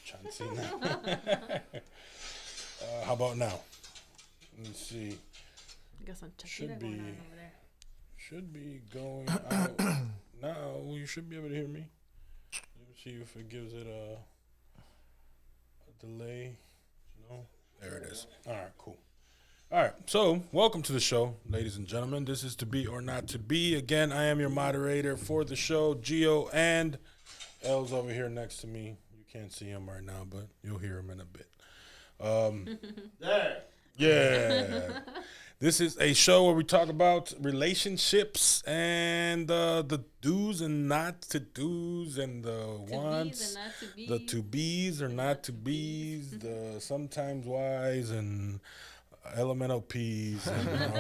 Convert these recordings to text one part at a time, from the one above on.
Chancina. How about now? Let's see. Got some Should tequila going be- on over there. Should be going out now. You should be able to hear me. Let me see if it gives it a delay. No, there it is. All right, cool. All right, so welcome to the show, ladies and gentlemen. This is To Be or Not to Be. Again, I am your moderator for the show, Gio, and L's over here next to me. You can't see him right now, but you'll hear him in a bit. Yeah. This is a show where we talk about relationships and the do's and not to do's and the wants, the to be's or not to be's, the sometimes why's and elemental P's and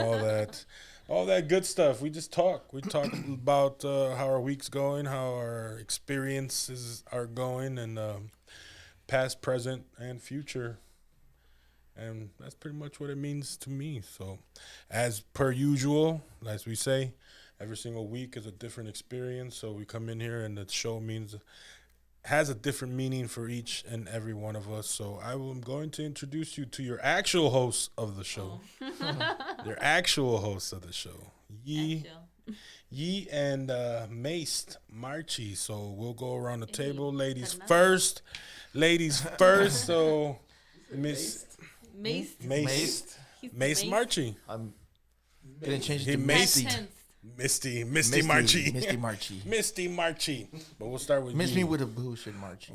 all that good stuff. We just talk. We talk about how our week's going, how our experiences are going, and past, present, and future. And that's pretty much what it means to me. So, as per usual, as we say, every single week is a different experience. So we come in here and the show has a different meaning for each and every one of us. So I am going to introduce you to your actual hosts of the show. Your actual hosts of the show. Yee and Maced Marchi. So we'll go around the table. Ladies first. So Miss Mace Marchi. I'm gonna change He it to maced Misty. Misty Marchi. Misty Marchi. Misty Marchi. But we'll start with Miss Yee. me with a bullshit Marchi.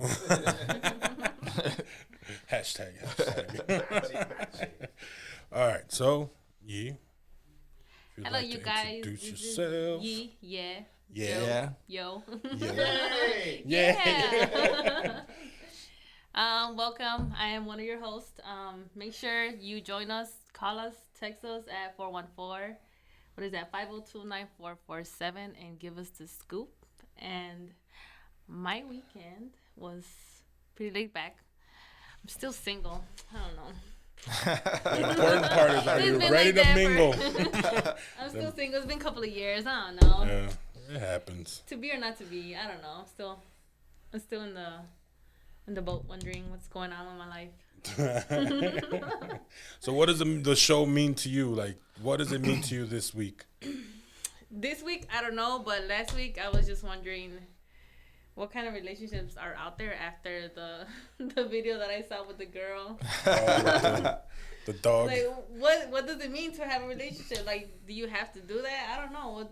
Hashtag. All right, so Yee. if you'd Hello, like you to guys. Introduce This is yourself. Yee. Yeah. Yeah. Yo. Yeah. Welcome. I am one of your hosts. Make sure you join us. Call us. Text us at 414. What is that? 502-9447 and give us the scoop. And my weekend was pretty laid back. I'm still single. I don't know. The important part is, are you It's been ready like to that mingle? I'm still single. It's been a couple of years. I don't know. Yeah, it happens. To be or not to be, I don't know. I'm still in the boat, wondering what's going on in my life. So what does the show mean to you? Like, what does it mean to you this week? This week, I don't know, but last week I was just wondering what kind of relationships are out there after the video that I saw with the girl. The dog. Like, what does it mean to have a relationship? Like, do you have to do that? I don't know.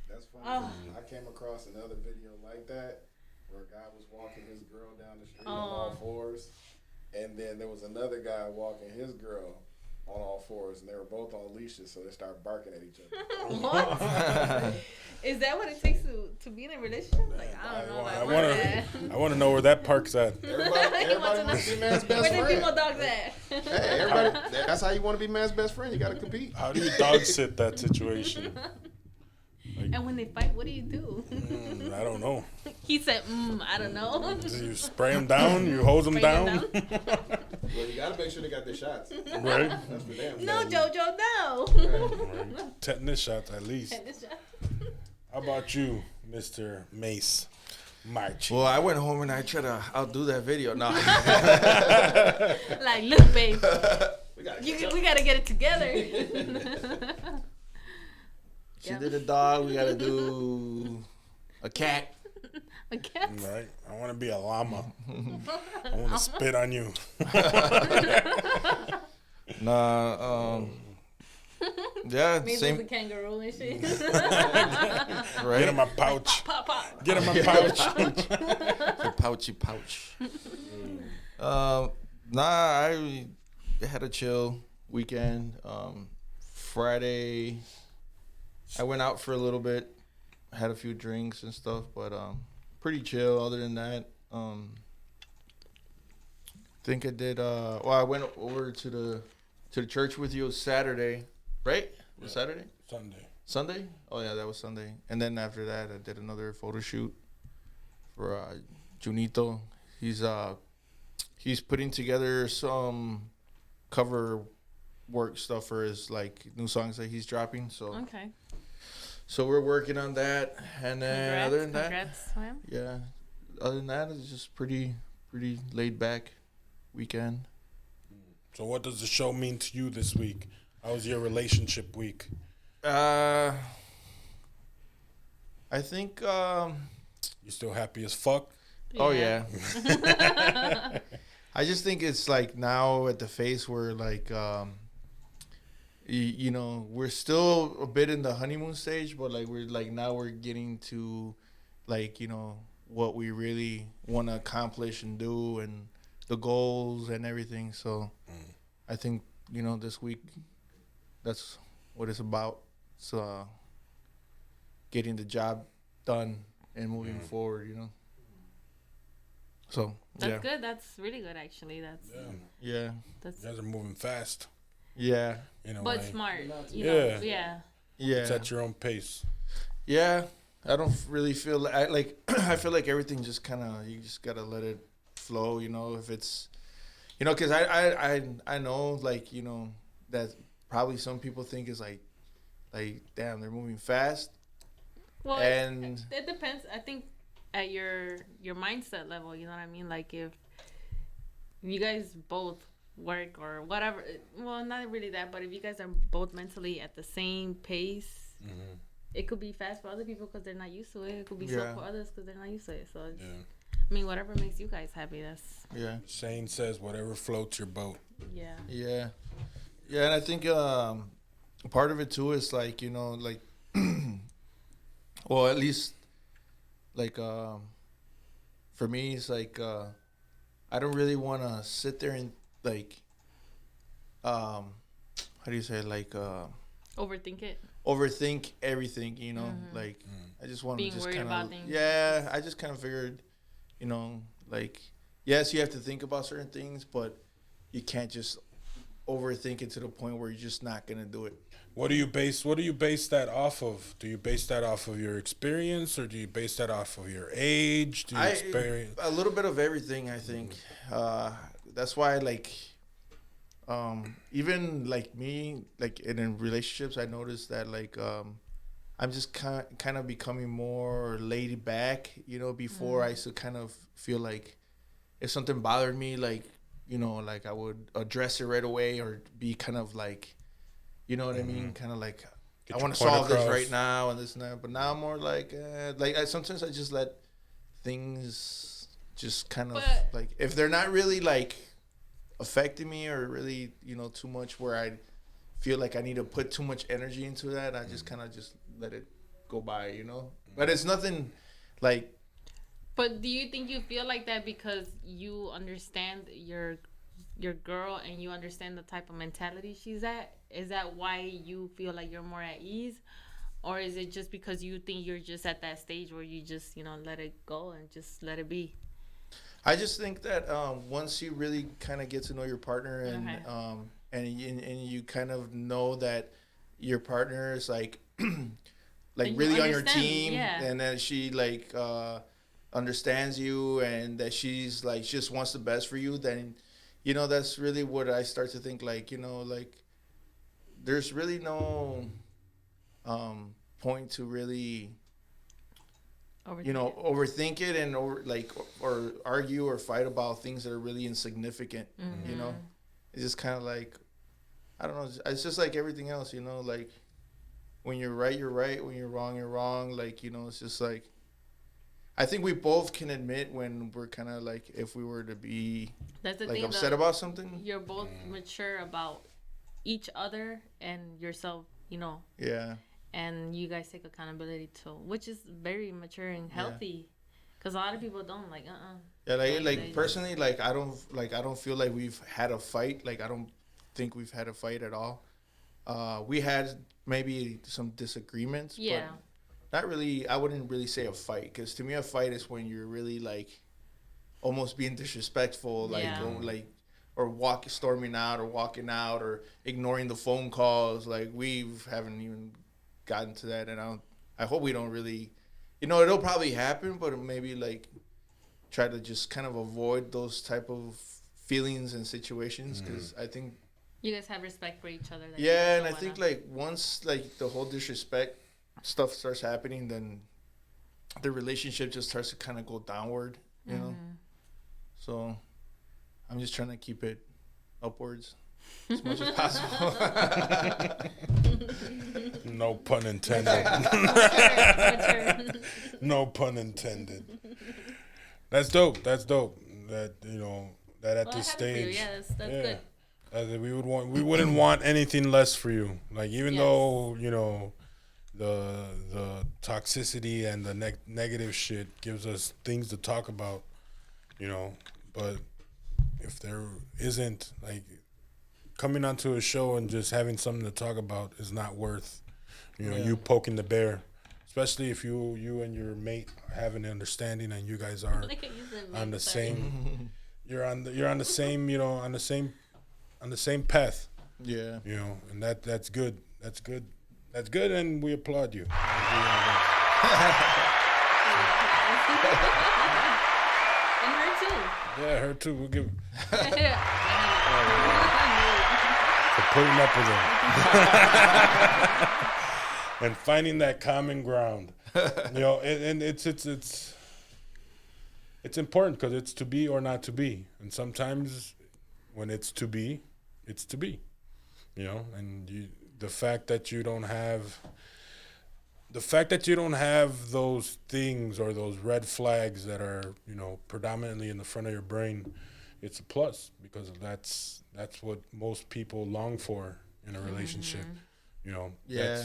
That's funny. Oh. I came across another video like that where a guy was walking his girl down the street on Oh. all fours, and then there was another guy walking his girl on all fours, and they were both on leashes, so they started barking at each other. What? Is that what it takes to be in a relationship? Like, I don't know. If I want that. I want to know where that park's at. Everybody wants to be man's best Where the friend. female dogs at? Hey, everybody, that's how you want to be man's best friend. You got to compete. How do you dog sit that situation? And when they fight, what do you do? I don't know. He said, I don't know. Do you spray them down? You hose them Spray them down? Well, you got to make sure they got their shots. Right? That's for them. No, JoJo, no. Right. Tetanus shots at least. How about you, Mr. Mace Marchi? Well, I went home and I tried to outdo that video. No. Like, look, babe, We got we gotta get it together. She did a dog. We got to do a cat. A cat. Right? I want to be a llama. I want to spit on you. Nah, yeah, Maybe same, the kangaroo and shit. Get in my pouch. Pop, pop. Get in my pouch. the pouchy pouch. Nah, I had a chill weekend. Friday, I went out for a little bit, had a few drinks and stuff, but pretty chill. Other than that, think I did. Well, I went over to the church with you Saturday, right? Was Saturday? Sunday? Oh yeah, that was Sunday. And then after that, I did another photo shoot for Junito. He's putting together some cover work stuff for his like new songs that he's dropping. So Okay. so we're working on that. And then other than that, Congrats to him. yeah. Other than that, it's just pretty pretty laid back weekend. So what does the show mean to you this week? How was your relationship week? I think. You still happy as fuck? Oh yeah. I just think it's like now at the phase where like you know, we're still a bit in the honeymoon stage, but like we're getting to like, you know, what we really want to accomplish and do and the goals and everything. So I think, you know, this week that's what it's about. So getting the job done and moving forward, you know. So that's good. That's really good, actually. That's yeah. That's, you guys are moving fast. Yeah. But smart. You yeah. know, yeah. Yeah. It's at your own pace. Yeah. I don't really feel like I feel like everything just kind of, you just gotta let it flow. You know, if it's, you know, because I know, like, you know, that probably some people think is like damn, they're moving fast. Well, and it depends. I think at your mindset level, you know what I mean. Like if you guys both work or whatever, well, not really that, but if you guys are both mentally at the same pace, it could be fast for other people because they're not used to it. It could be slow for others because they're not used to it. So it's, I mean, whatever makes you guys happy, that's Shane says whatever floats your boat. Yeah, and I think part of it too is like, you know, like well, at least like for me it's like I don't really want to sit there and like how do you say, like overthink everything, you know. Like I just want to just kind of I just kind of figured, you know, like yes, you have to think about certain things, but you can't just overthink it to the point where you're just not gonna do it. What do you base that off of? Do you base that off of your experience, or do you base that off of your age? Do you experience a little bit of everything, I think. That's why, like, even like me, like in relationships, I noticed that like I'm just kind of becoming more laid back. You know, before I used to kind of feel like if something bothered me, like, you know, like I would address it right away or be kind of like, you know what I mean? Kind of like, I want to solve this right now and this and that. But now I'm more like sometimes I just let things just kind of like, if they're not really like affecting me or really, you know, too much where I feel like I need to put too much energy into that, I just kind of just let it go by, you know? But it's nothing like. But do you think you feel like that because you understand your girl and you understand the type of mentality she's at? Is that why you feel like you're more at ease? Or is it just because you think you're just at that stage where you just, you know, let it go and just let it be? I just think that once you really kind of get to know your partner and you kind of know that your partner is like like really on your team, and that she like understands you and that she's like just wants the best for you, then, you know, that's really what I start to think, like, you know, like there's really no point to really overthink it and or argue or fight about things that are really insignificant. You know, it's just kind of like, I don't know, it's just like everything else, you know, like when you're right, you're right, when you're wrong, like, you know, it's just like, I think we both can admit when we're kind of like, if we were to be like upset about something. You're both mature about each other and yourself, you know. Yeah. And you guys take accountability too, which is very mature and healthy. Because a lot of people don't Yeah, like personally, like I don't feel like we've had a fight. Like I don't think we've had a fight at all. We had maybe some disagreements. Yeah. But not really. I wouldn't really say a fight, because to me a fight is when you're really like almost being disrespectful, like or storming out or walking out or ignoring the phone calls. Like we haven't even gotten to that, and I hope we don't really, you know, it'll probably happen, but maybe like try to just kind of avoid those type of feelings and situations, because I think you guys have respect for each other. Yeah, and I think like once like the whole disrespect stuff starts happening, then the relationship just starts to kind of go downward, you know. So I'm just trying to keep it upwards as much as possible. No pun intended. No pun intended. That's dope. That's dope. That that at this stage, that's good. We wouldn't want anything less for you. Like even though the toxicity and the negative shit gives us things to talk about, but if there isn't, like, coming onto a show and just having something to talk about is not worth you poking the bear, especially if you and your mate have an understanding and you guys are on the same you're on the same on the same path. Yeah. And that's good. That's good. That's good, and we applaud you. And her too. Yeah, her too. We'll give For putting up with her. And finding that common ground. And it's important because it's to be or not to be. And sometimes when it's to be, it's to be. And the fact that you don't have those things or those red flags that are, predominantly in the front of your brain, it's a plus, because that's what most people long for in a relationship. Yeah.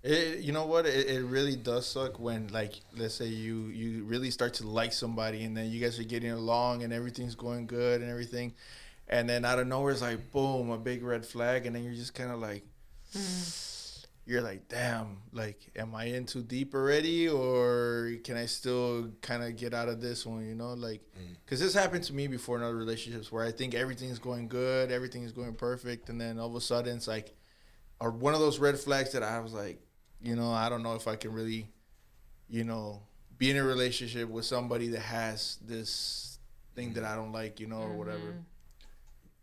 You know what? It really does suck when, like, let's say you really start to like somebody, and then you guys are getting along and everything's going good and everything, and then out of nowhere it's like, boom, a big red flag, and then you're just kind of like, you're like, damn, like, am I in too deep already, or can I still kind of get out of this one, like, because this happened to me before in other relationships where I think everything's going good, everything is going perfect, and then all of a sudden it's like, or one of those red flags that I was like, I don't know if I can really, be in a relationship with somebody that has this thing that I don't like, or whatever.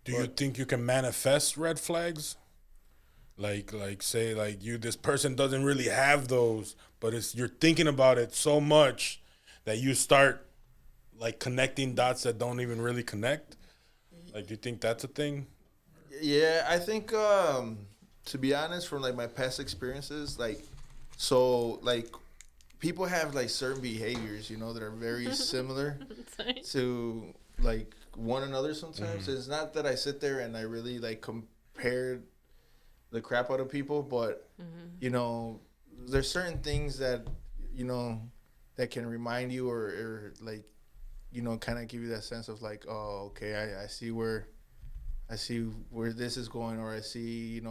Do you think you can manifest red flags? Like say, like, this person doesn't really have those, but you're thinking about it so much that you start, like, connecting dots that don't even really connect. Like, do you think that's a thing? Yeah, I think, to be honest, from, like, my past experiences, like, so, like, people have, like, certain behaviors, that are very similar to, like, one another sometimes. It's not that I sit there and I really, like, compare the crap out of people, but, there's certain things that, that can remind you or like, kind of give you that sense of, like, oh, okay, I see where this is going, or I see,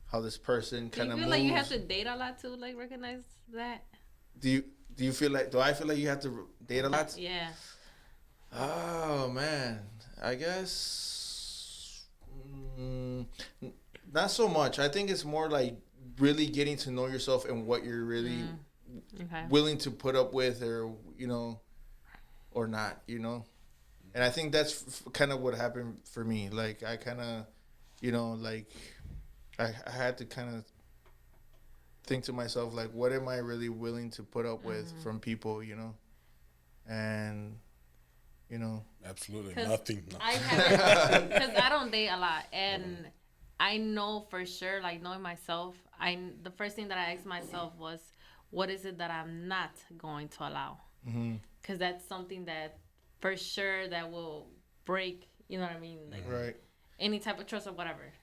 how this person kind of moves. Do you feel like you have to date a lot to, like, recognize that? Do I feel like you have to date a lot? Yeah. Oh, man. I guess not so much. I think it's more like really getting to know yourself and what you're really willing to put up with, or, or not, And I think that's kind of what happened for me. Like, I kind of, like, I had to kind of think to myself, like, what am I really willing to put up with from people, And, Absolutely nothing. Because I don't date a lot, and I know for sure, like, knowing myself, the first thing that I asked myself was, what is it that I'm not going to allow? Because that's something that for sure that will break, you know what I mean? Like, right. Any type of trust or whatever.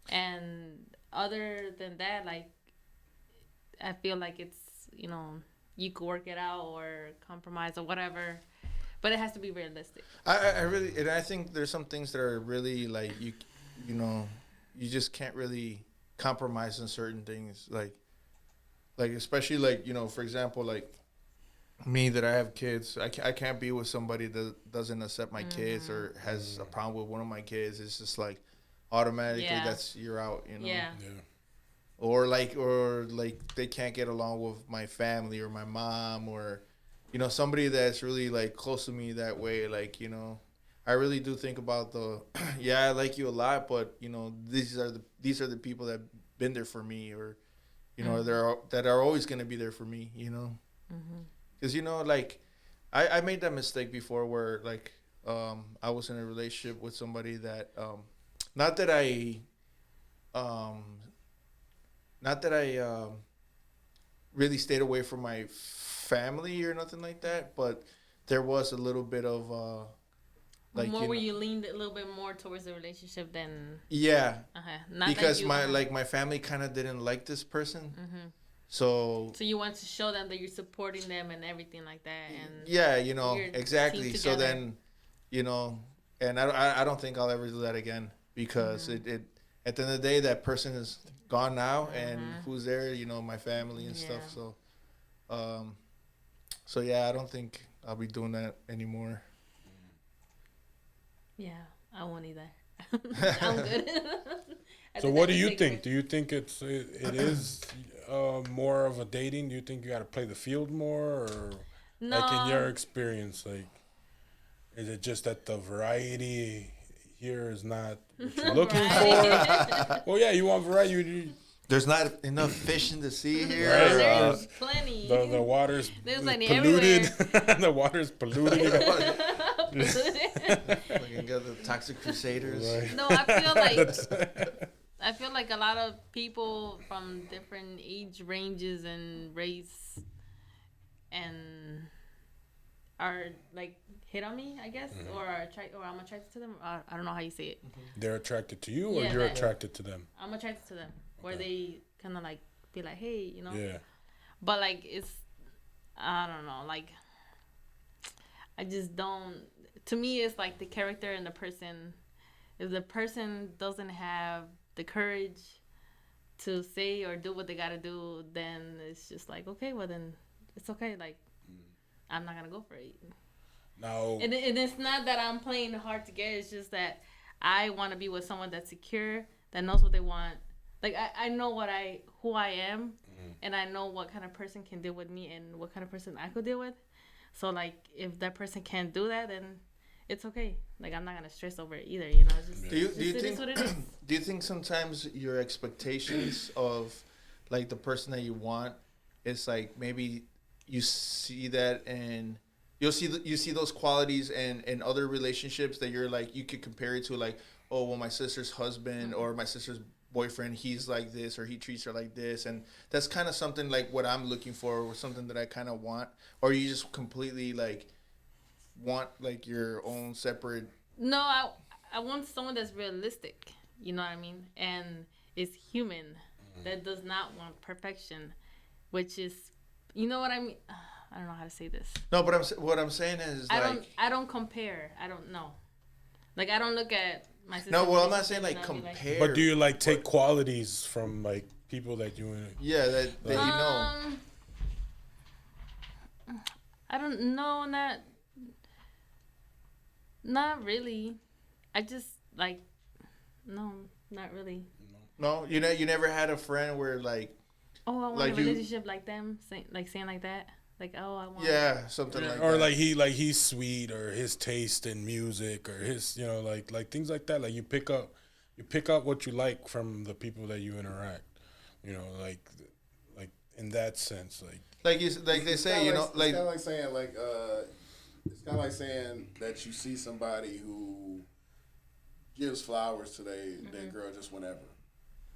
And other than that, like, I feel like it's, you could work it out or compromise or whatever, but it has to be realistic. I really, and I think there's some things that are really, like, you just can't really compromise on certain things, like especially, like, for example, like me, that I have kids, I can't be with somebody that doesn't accept my kids or has a problem with one of my kids. It's just like automatically you're out, Yeah. Or like they can't get along with my family or my mom, or somebody that's really, like, close to me that way. Like, I really do think about I like you a lot, but these are the people that been there for me, or that are always gonna be there for me. Because like I made that mistake before where, like, I was in a relationship with somebody that, not that I, not that I really stayed away from my family or nothing like that, but there was a little bit of like more where you leaned a little bit more towards the relationship than not because my family kind of didn't like this person, so you want to show them that you're supporting them and everything like that, and exactly. So then, and I don't think I'll ever do that again because it at the end of the day that person is gone now, and who's there, my family and stuff. So, I don't think I'll be doing that anymore. Yeah, I won't either. I'm good. So what do you think? Do you think it is more of a dating? Do you think you got to play the field more, or like in your experience, like is it just that the variety here is not what you're looking for? Well, yeah, you want variety. There's not enough fish in the sea here. Right. There's plenty. The water's polluted. The water's polluted. Looking at the toxic crusaders. Right. No, I feel like a lot of people from different age ranges and race and are like hit on me, I guess, or I'm attracted to them. I don't know how you say it. They're attracted to you, or you're attracted to them? I'm attracted to them. Where they kind of like be like, hey, Yeah. But like I don't know, like I just don't. To me, it's like the character and the person. If the person doesn't have the courage to say or do what they gotta do, then it's just like, okay, well then it's okay. Like I'm not gonna go for it. No. And it's not that I'm playing hard to get. It's just that I want to be with someone that's secure, that knows what they want. Like I know who I am, and I know what kind of person can deal with me and what kind of person I could deal with. So like if that person can't do that, then it's okay. Like I'm not gonna stress over it either. It's just, do you it think is what it is. Do you think sometimes your expectations of like the person that you want is like maybe you see that and you see those qualities in other relationships that you're like you could compare it to, like, oh well, my sister's husband or my sister's boyfriend, he's like this, or he treats her like this, and that's kind of something like what I'm looking for, or something that I kind of want, or you just completely like want like your own separate. No, I want someone that's realistic. You know what I mean? And is human. That does not want perfection, which is, you know what I mean? I don't know how to say this. No, but what I'm saying is I don't compare. I don't know. Like I don't look at. No, well, I'm not saying like compare. But do you like take qualities from like people that you? That you know. I don't know. Not really. I just like, no, not really. No, you never had a friend where like. Oh, I want like a relationship like them, saying like that. Like, oh, I want. Yeah, something like that. Or like he's sweet, or his taste in music, or his like things like that. Like you pick up what you like from the people that you interact. Like in that sense, like they say, it's kind of like saying it's kind of like saying that you see somebody who gives flowers to their girl just whenever.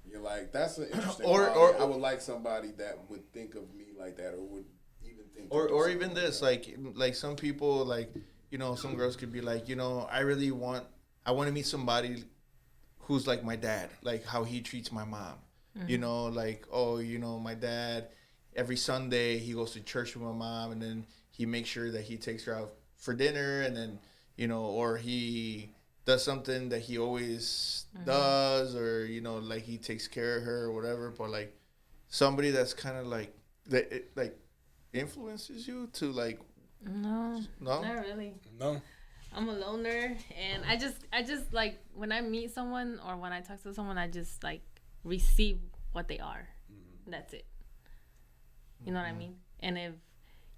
You're like, that's an interesting. Or I would like somebody that would think of me like that, or would. Or even this, like some people, like, some girls could be like, I want to meet somebody who's like my dad, like how he treats my mom. Like, oh, my dad, every Sunday he goes to church with my mom, and then he makes sure that he takes her out for dinner, and then, or he does something that he always does, or, like he takes care of her or whatever. But like somebody that's kind of like, like, influences you to like no not really. No, I'm a loner, and I just like when I meet someone or when I talk to someone, I just like receive what they are. That's it. You know what I mean? And if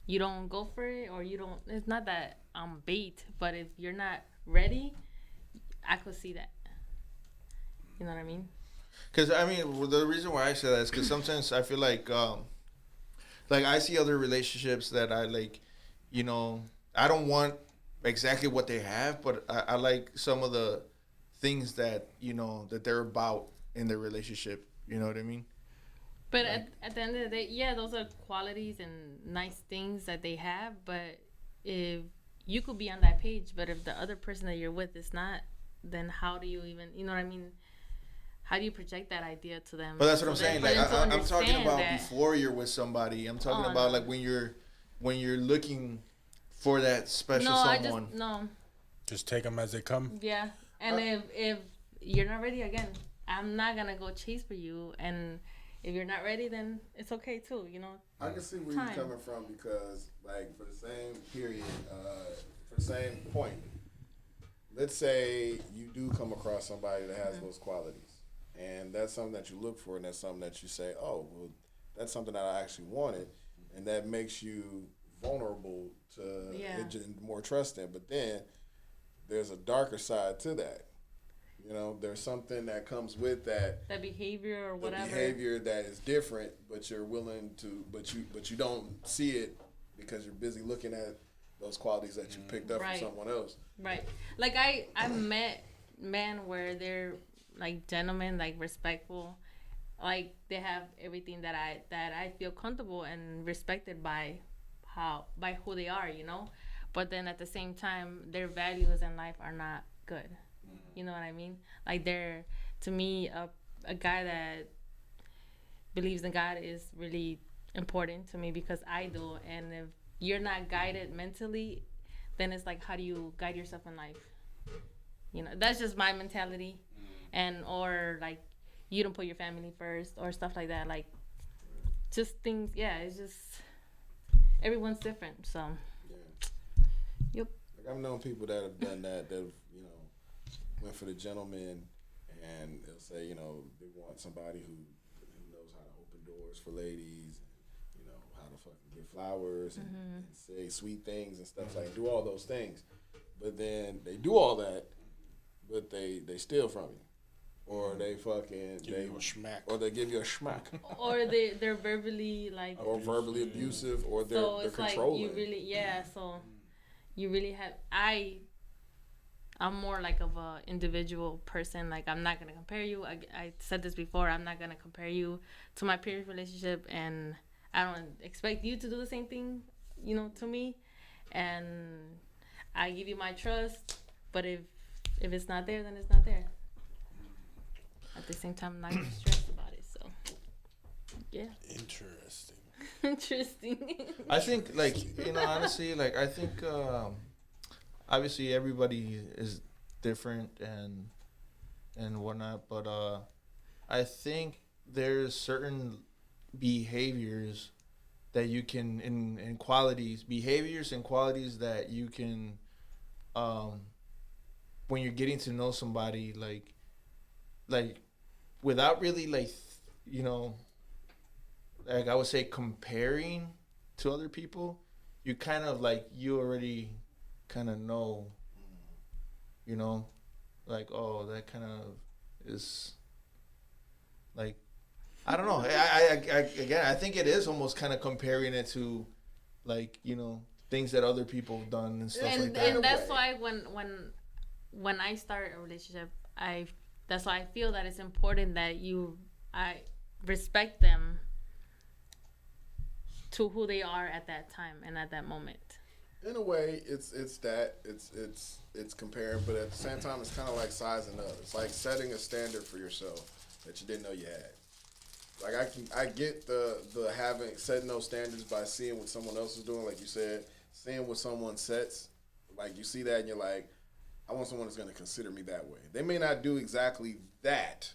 you don't go for it, or you don't, it's not that I'm bait, but if you're not ready, I could see that. You know what I mean? Because I mean, the reason why I say that is because sometimes I feel like I see other relationships that I like, I don't want exactly what they have, but I like some of the things that, you know, that they're about in their relationship. You know what I mean? But like, at the end of the day, yeah, those are qualities and nice things that they have. But if you could be on that page, but if the other person that you're with is not, then how do you even, you know what I mean? How do you project that idea to them? But that's what I'm saying. Like I'm talking about before you're with somebody. I'm talking about like when you're looking for that special someone. Just take them as they come. Yeah, and if you're not ready, again, I'm not gonna go chase for you. And if you're not ready, then it's okay too. You know. I can see where you're coming from because, like, for the same period, for the same point, let's say you do come across somebody that has those qualities, and that's something that you look for, and that's something that you say, oh, well, that's something that I actually wanted, and that makes you vulnerable to more trusting. But then there's a darker side to that. You know, there's something that comes with that behavior or whatever. Behavior that is different, but you're willing to, but you don't see it because you're busy looking at those qualities that you picked up from someone else. Right. Like I met men where they're like gentlemen, like respectful, like they have everything that I feel comfortable and respected by who they are, you know. But then at the same time, their values in life are not good. You know what I mean? Like they're, to me, a guy that believes in God is really important to me because I do. And if you're not guided mentally, then it's like, how do you guide yourself in life? You know, that's just my mentality. And or like you don't put your family first or stuff like that. Like just things. Yeah, it's just everyone's different. So. Yep. Like I've known people that have done that. That you know. Went for the gentleman, and they'll say, you know, they want somebody who knows how to open doors for ladies, and, you know, how to fucking give flowers and say sweet things and stuff like do all those things. But then they do all that, but they steal from you, or they fucking give you a schmack, or they give you a schmack, or they're verbally like or verbally abusive, or they're controlling. Like you really so you really have I'm more like of a individual person. Like I'm not gonna compare you. I said this before. I'm not gonna compare you to my previous relationship, and I don't expect you to do the same thing, you know, to me. And I give you my trust, but if it's not there, then it's not there. At the same time, I'm not gonna stress about it. So, yeah. Interesting. I think, like, you know, honestly, like I think. Obviously, everybody is different and whatnot, but I think there's certain behaviors that you can in qualities, behaviors and qualities that you can, when you're getting to know somebody, like without really like, you know, like I would say comparing to other people, you kind of like you already kind of know, you know, like, oh, that kind of is like, I don't know. I think it is almost kind of comparing it to, like, you know, things that other people have done and stuff like that. And that's why when I start a relationship, that's why I feel that it's important that I respect them to who they are at that time and at that moment. In a way, it's comparing, but at the same time, it's kind of like sizing up. It's like setting a standard for yourself that you didn't know you had. Like I get the setting those standards by seeing what someone else is doing, like you said, seeing what someone sets. Like you see that and you're like, I want someone that's going to consider me that way. They may not do exactly that,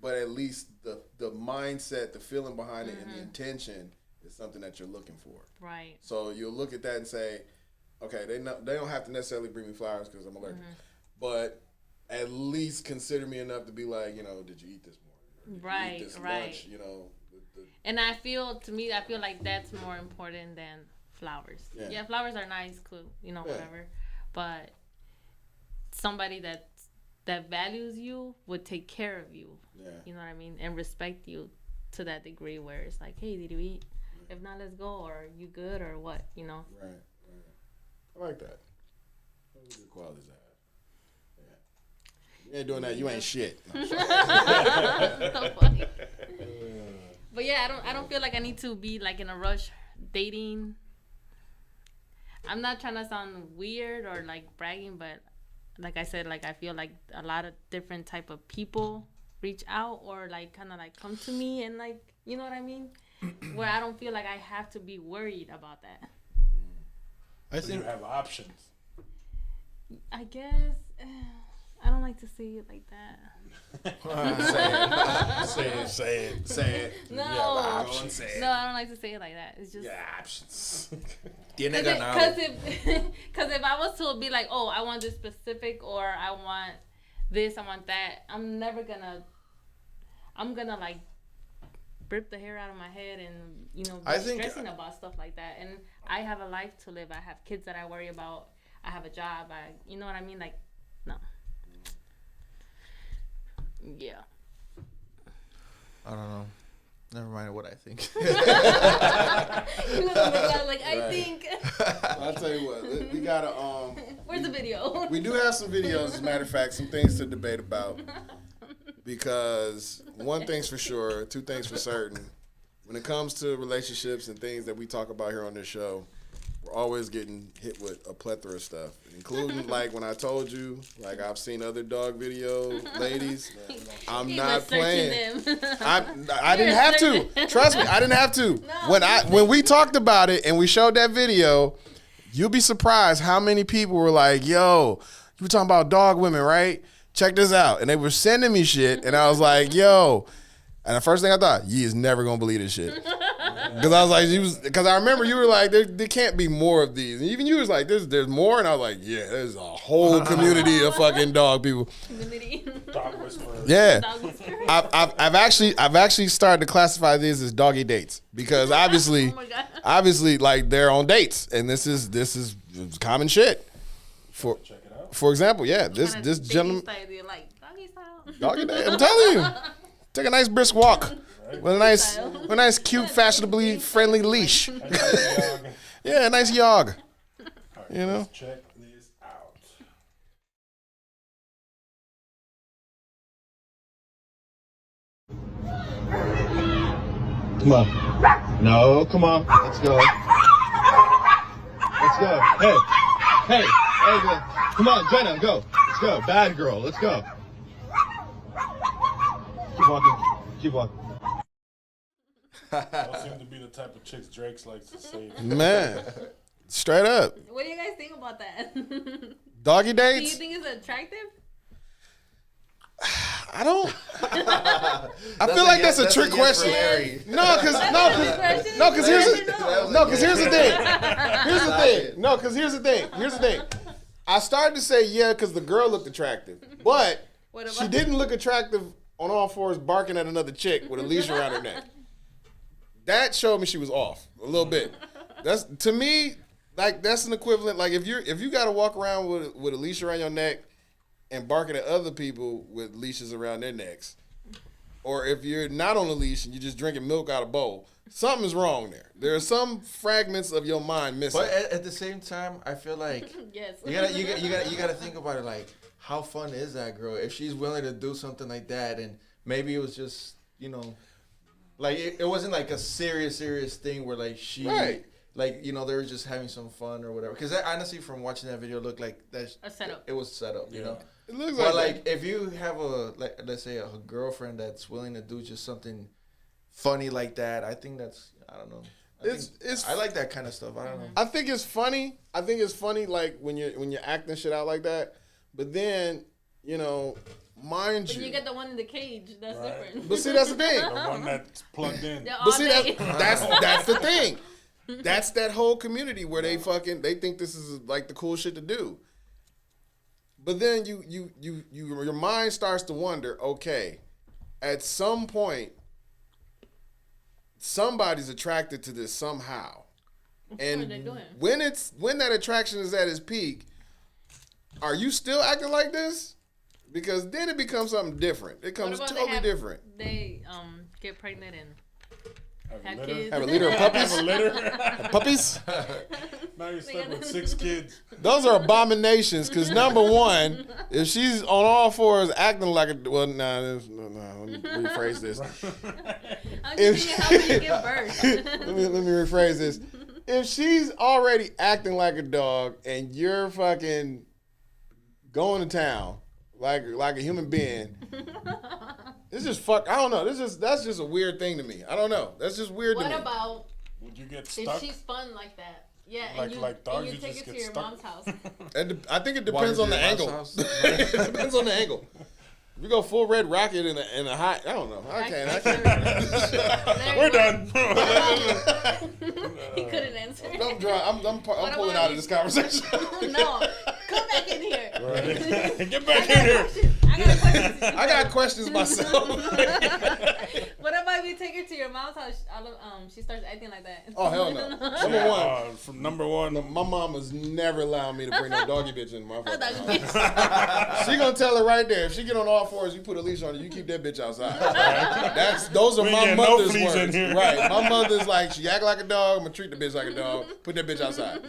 but at least the mindset, the feeling behind it, and the intention is something that you're looking for. Right. So you'll look at that and say, okay, they don't have to necessarily bring me flowers because I'm allergic, but at least consider me enough to be like, you know, did you eat this morning? Right. Eat this lunch? You know. And I feel like that's more important than flowers. Yeah, flowers are nice, cool, you know, whatever. But somebody that values you would take care of you. Yeah. You know what I mean? And respect you to that degree where it's like, hey, did you eat? If not, let's go. Or you good or what? You know? Right. I like that. call his ass. Yeah. You ain't doing that. You ain't shit. No, so funny. But yeah, I don't feel like I need to be like in a rush dating. I'm not trying to sound weird or like bragging, but like I said, like I feel like a lot of different type of people reach out or like kind of like come to me and like, you know what I mean? Where I don't feel like I have to be worried about that. I think you have options. I guess I don't like to say it like that. Say it. No, I don't like to say it like that. It's just options. Because if I was to be like, oh, I want this specific or I want this, I want that, I'm gonna like rip the hair out of my head and be stressing about stuff like that. And I have a life to live. I have kids that I worry about. I have a job. You know what I mean? Like, no. Yeah. I don't know. Never mind what I think. I think. I'll tell you what. We gotta. Where's the video? We do have some videos. As a matter of fact, some things to debate about. Because one thing's for sure, two things for certain. When it comes to relationships and things that we talk about here on this show, we're always getting hit with a plethora of stuff, including like when I told you, like I've seen other dog video ladies. I'm not playing. I didn't have to. Trust me, I didn't have to. No. When we talked about it and we showed that video, you'll be surprised how many people were like, "Yo, you were talking about dog women, right? Check this out." And they were sending me shit, and I was like, "Yo." And the first thing I thought, "Ye is never gonna believe this shit." Because I was like, because I remember you were like, there can't be more of these. And even you was like, there's more. And I was like, yeah, there's a whole community of fucking dog people. Community. Dog whisperers. Yeah. I've actually started to classify these as doggy dates because obviously, like they're on dates, and this is common shit. For example, yeah, this gentleman. Doggy date. I'm telling you. Take a nice brisk walk with a nice, cute, fashionably friendly leash. Yeah, a nice yog. Right, you know. Let's check this out. Come on. No, come on. Let's go. Let's go. Hey, come on, Jenna, go. Let's go. Bad girl. Let's go. Keep walking. Keep walking. Those seem to be the type of chicks Drake likes to save. Man, straight up. What do you guys think about that? Doggy Do dates? you think it's attractive? I don't. I feel like that's a trick question. No, because here's the thing. Here's the thing. I started to say yeah because the girl looked attractive, but she didn't look attractive on all fours barking at another chick with a leash around her neck. That showed me she was off a little bit. That's to me like that's an equivalent. Like if you got to walk around with a leash around your neck and barking at other people with leashes around their necks, or if you're not on a leash and you're just drinking milk out of a bowl, something's wrong there. There are some fragments of your mind missing. But at the same time, I feel like yes. you gotta think about it. Like, how fun is that girl if she's willing to do something like that? And maybe it was just like it wasn't like a serious thing where like she. Right. Like, they were just having some fun or whatever. Because honestly, from watching that video, it looked like a setup. It was set up, you know? It looks but like if you have let's say a girlfriend that's willing to do just something funny like that, I think that's, I don't know. I like that kind of stuff. I don't know. I think it's funny. Like when you're acting shit out like that. But then, mind you. When you get the one in the cage, that's different. But see, that's the thing. The one that's plugged in. But see, that's the thing. That's that whole community where they think this is like the cool shit to do. But then your mind starts to wonder, okay, at some point, somebody's attracted to this somehow. And when that attraction is at its peak, are you still acting like this? Because then it becomes something different. It becomes totally different. They get pregnant and Have kids. Have a litter of puppies. Have a litter. Puppies. Now you're stuck with 6 kids. Those are abominations. Because number one, if she's on all fours acting like a let me rephrase this. I'm just thinking, how do you give birth? let me rephrase this. If she's already acting like a dog and you're fucking going to town like a human being, it's just fuck. I don't know. That's just a weird thing to me. I don't know. That's just weird to me. What about Would you get stuck? if she's fun like that? Yeah, Like dogs, and you you take just it to get your stuck. mom's house. I think it depends on the angle. It depends on the angle. If you go full Red Rocket in a hot, I don't know. I can't. We're done. He couldn't answer. I'm pulling out of this conversation. No, come back in here. Right. Get back in here. I got questions. I got questions myself. What about if you take her to your mom's house? She starts acting like that. Oh hell no. Number one. From number one, My mom was never allowing me to bring no doggy bitch in my fucking Doggy house. She gonna tell her right there. If she get on all fours, you put a leash on her. You keep that bitch outside. Those are We my get no mother's fleas in words. here. Right. My mother's like, she act like a dog. I'm gonna treat the bitch like a dog. Put that bitch outside.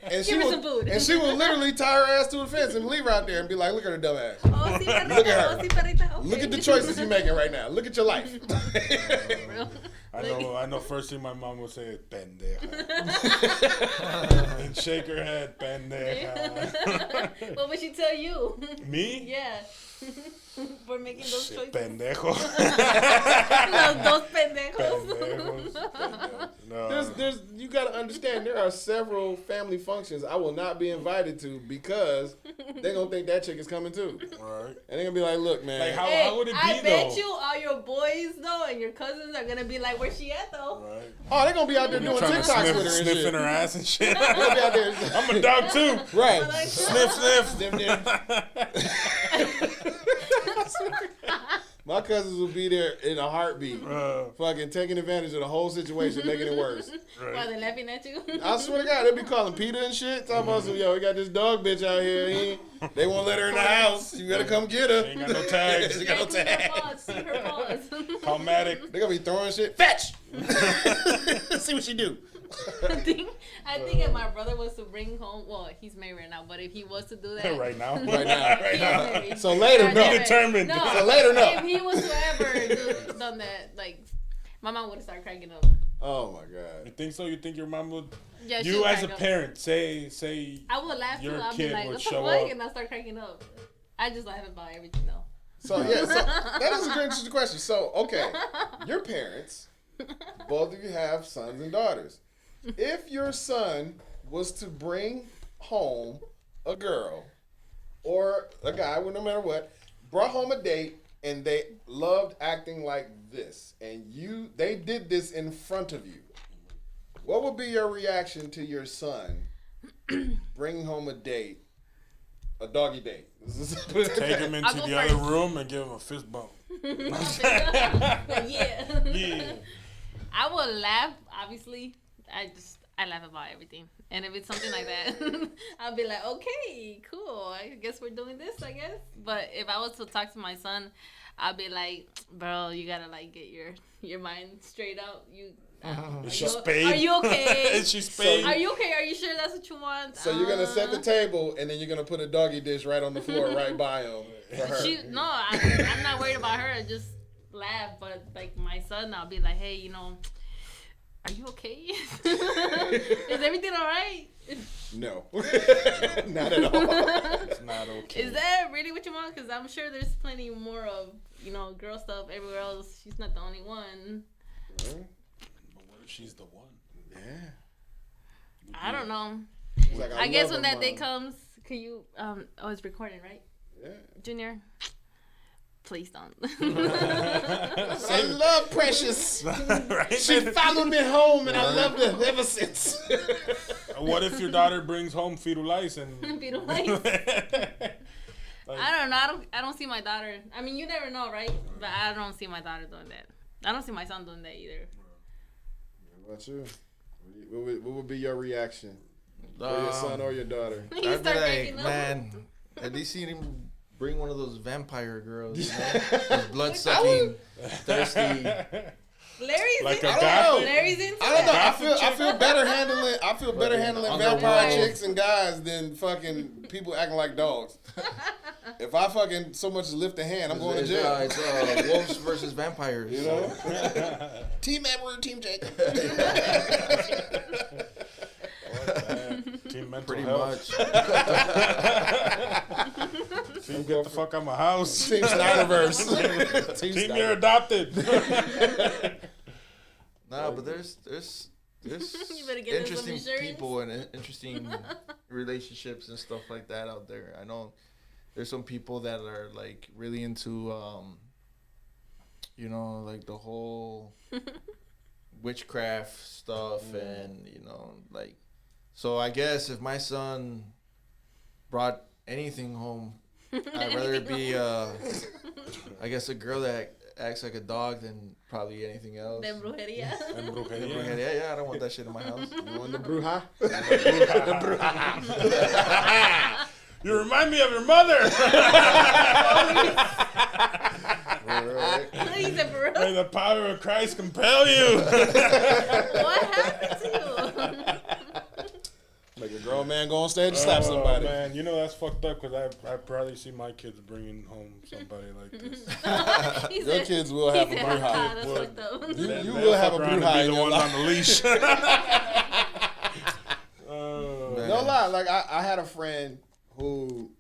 And Give her some food. And she will literally tie her ass to the fence and leave her out there and be like, look at her dumb ass. Oh, sí, perrita. Look at her. Oh, sí, perrita. Okay. Look at the choices you're making right now. Look at your life. Real. I know. First thing my mom would say is pendeja, and shake her head, pendeja. What would she tell you? Me? Yeah. For making those Shit, choices. pendejo. Dos pendejos. Pendejos. No. There's you gotta understand there are several family functions I will not be invited to because they gonna think that chick is coming too. Right. And they gonna be like, look, man. Like, how Hey, would it be I bet though? you all your boys though and your cousins are gonna be like, where's she at though? Right. Oh, they gonna be out there doing Trying to TikToks with her and sniffing shit. her ass and shit. They'll be out there. I'm a dog too. Right. Like, Sniff, sniff. Them there. My cousins will be there in a heartbeat. Fucking taking advantage of the whole situation, making it worse. While they're laughing at you. I swear to God, they be calling Peter and shit. Talking about some, yo, we got this dog bitch out here. They won't let her in the house. You gotta come get her. Ain't got no tags. She got no See her tags. paws. See her paws. Calmatic. They gonna be throwing shit. Fetch! See what she do. I think if my brother was to bring home, well, he's married right now, but if he was to do that, Right now. Right now. Right He now. is married. So later, Or no. never. Be determined. No, So later, no. If he was to ever done that, like, my mom would have started cracking up. Oh my God. You think so? You think your mom would? Yeah, You she'll as a crack up. parent, say I would laugh too. your I'd be kid like, would what the show fuck? up. And I'll start cracking up. I just laugh about everything though. So yeah, so that is a great interesting question. So okay, your parents, both of you have sons and daughters. If your son was to bring home a girl or a guy, well, no matter what, brought home a date and they loved acting like this, and they did this in front of you, what would be your reaction to your son bringing home a date, a doggy date? take him into I'll go the other first. room and give him a fist bump. Yeah. Yeah. I will laugh, obviously. I laugh about everything. And if it's something like that, I'll be like, okay, cool. I guess we're doing this, I guess. But if I was to talk to my son, I'll be like, bro, you gotta like get your mind straight out. Is she spayed? Are you okay? Is she spayed? Are you okay? Are you sure that's what you want? So you're gonna set the table, and then you're gonna put a doggy dish right on the floor, right by him for her. I'm not worried about her. I just laugh. But like my son, I'll be like, hey, are you okay? Is everything all right? No, not at all. It's not okay. Is that really what you want? Because I'm sure there's plenty more of girl stuff everywhere else. She's not the only one. But what if she's the one? Yeah. I don't know. He's like, I guess love when her, that day Mom. comes, can you? It's recording, right? Yeah. Junior, please don't. I love Precious. Right? She followed me home, and I loved her ever since. What if your daughter brings home fetal lice and? Fetal lice? I don't know. I don't see my daughter. I mean, you never know, right? But I don't see my daughter doing that. I don't see my son doing that either. What about you? What would be your reaction? For your son or your daughter? He I'd be start like, cracking up. man, at least you didn't bring one of those vampire girls, those blood-sucking, thirsty Larry's like into a that. guy. Larry's into I don't know. that. I feel better handling. I feel better handling vampire Underworld. chicks and guys than fucking people acting like dogs. If I fucking so much as lift a hand, I'm going to jail. It's wolves versus vampires. You know, Team Edward, Team Jacob. Team mental Pretty health. much. Team get the fuck out my house. Team Snyderverse. Team you're adopted. Nah, but there's You better get them some interesting insurance. people and interesting relationships and stuff like that out there. I know there's some people that are like really into you know, like the whole witchcraft stuff and you know, like, so I guess if my son brought anything home, I'd rather it be I guess a girl that acts like a dog than probably anything else. Then brujeria. Yeah, I don't want that shit in my house. You want the bruja? You remind me of your mother. He's a bro. May the power of Christ compel you. What happened to you? Make a grown man go on stage and slap Oh, somebody. man, you know that's fucked up because I probably see my kids bringing home somebody like this. He Your said- kids will have a he said, bruja. "Ah, that's fucked up." You They'll will have a fuck around and bruja be in the your ones life. on the leash. Oh, Man. No lie, like I had a friend who,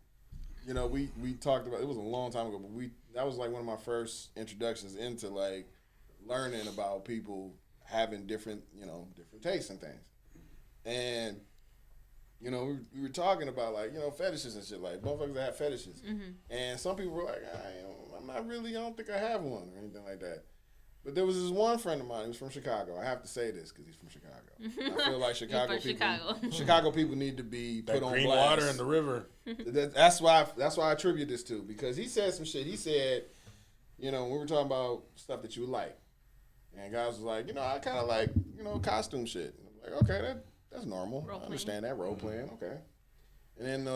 you know, we talked about. It was a long time ago, but that was like one of my first introductions into like learning about people having different tastes and things. And you know, we were talking about like, you know, fetishes and shit, like motherfuckers that have fetishes. And some people were like, I don't think I have one or anything like that. But there was this one friend of mine who was from Chicago. I have to say this because he's from Chicago. I feel like Chicago from people, Chicago. Chicago people need to be that put on green blast. water in the river. That's why I attribute this to, because he said some shit. He said, you know, we were talking about stuff that you like, and guys was like, you know, I kind of like, you know, costume shit. And I'm like, okay, that's normal. I understand that, role playing, okay. And then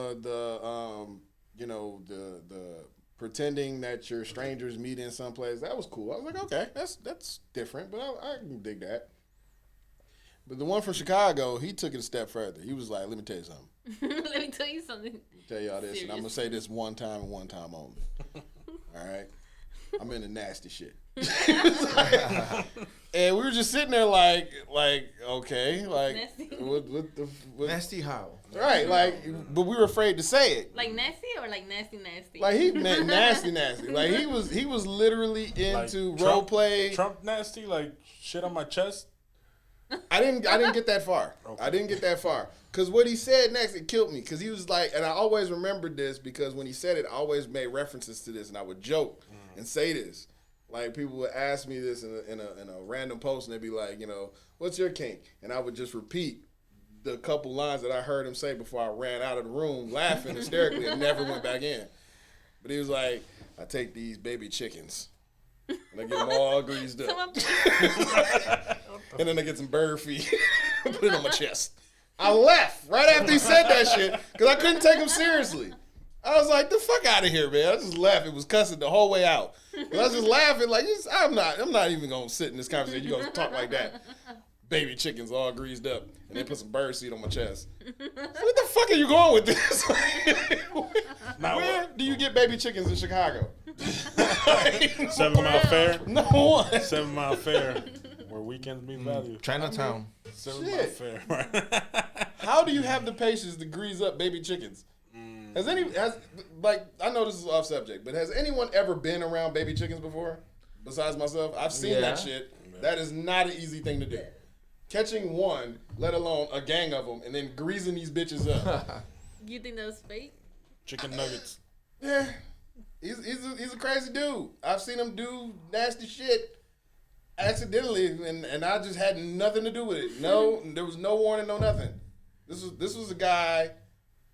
you know, the pretending that you're strangers meeting someplace, that was cool. I was like, okay, that's different, but I can dig that. But the one from Chicago, he took it a step further. He was like, let me tell you something. Let me tell you something. Tell y'all this, and I'm gonna Serious. say this one time and one time only. All right, I'm into nasty shit. And we were just sitting there like okay, like Nasty. what Nasty how? right, like, but we were afraid to say it. Like nasty or like nasty? Like he nasty. Like he was literally into Like role play. Trump nasty, like shit on my chest. I didn't get that far. Okay. I didn't get that far. Because what he said next, it killed me. Because he was like, and I always remembered this because when he said it, I always made references to this, and I would joke and say this. Like, people would ask me this in a random post, and they'd be like, you know, what's your kink? And I would just repeat the couple lines that I heard him say before I ran out of the room laughing hysterically and never went back in. But he was like, I take these baby chickens, and I get them all greased up. And then I get some bird feet, put it on my chest. I left right after he said that shit because I couldn't take him seriously. I was like, the fuck out of here, man. I just left. It was cussing the whole way out. And I was just laughing like, I'm not even going to sit in this conversation. You're going to talk like that. Baby chickens all greased up. And they put some bird seed on my chest. So what the fuck are you going with this? Where do you get baby chickens in Chicago? 7 Mile Fair. No one. 7 Mile Fair, where weekends meet value. Chinatown. 7 Mile Shit. Fair. How do you have the patience to grease up baby chickens? I know this is off subject, but has anyone ever been around baby chickens before? Besides myself, I've seen that shit. That is not an easy thing to do. Catching one, let alone a gang of them, and then greasing these bitches up. You think that was fake? Chicken nuggets. Yeah, he's a crazy dude. I've seen him do nasty shit accidentally, and I just had nothing to do with it. No, there was no warning, no nothing. This was a guy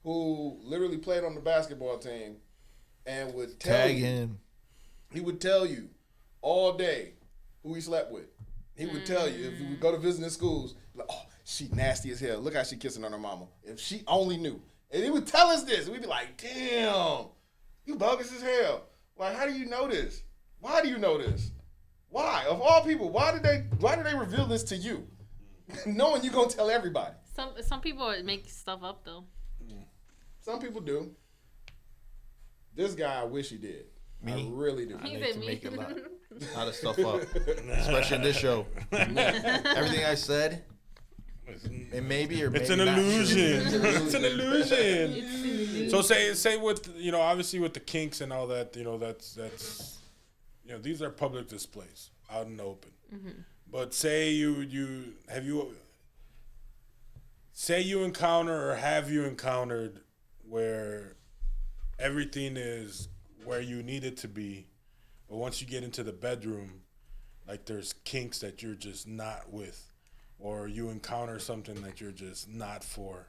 who literally played on the basketball team and would tell Tag you, him. he would tell you all day who he slept with. He would tell you if we would go to visiting schools, like, oh, she nasty as hell. Look how she kissing on her mama. If she only knew. And he would tell us this. We'd be like, damn, you bogus as hell. Like, how do you know this? Why do you know this? Why? Of all people, why did they reveal this to you? Knowing you're gonna tell everybody. Some people make stuff up though. Some people do. This guy, I wish he did. Me? I really do. I need to make a lot of stuff up, especially in this show. Everything I said, it maybe or maybe it's an not illusion. true. It's an illusion. So say with obviously with the kinks and all that, that's these are public displays out in the open. Mm-hmm. But say you encounter or have you encountered where everything is where you need it to be, but once you get into the bedroom, like there's kinks that you're just not with, or you encounter something that you're just not for,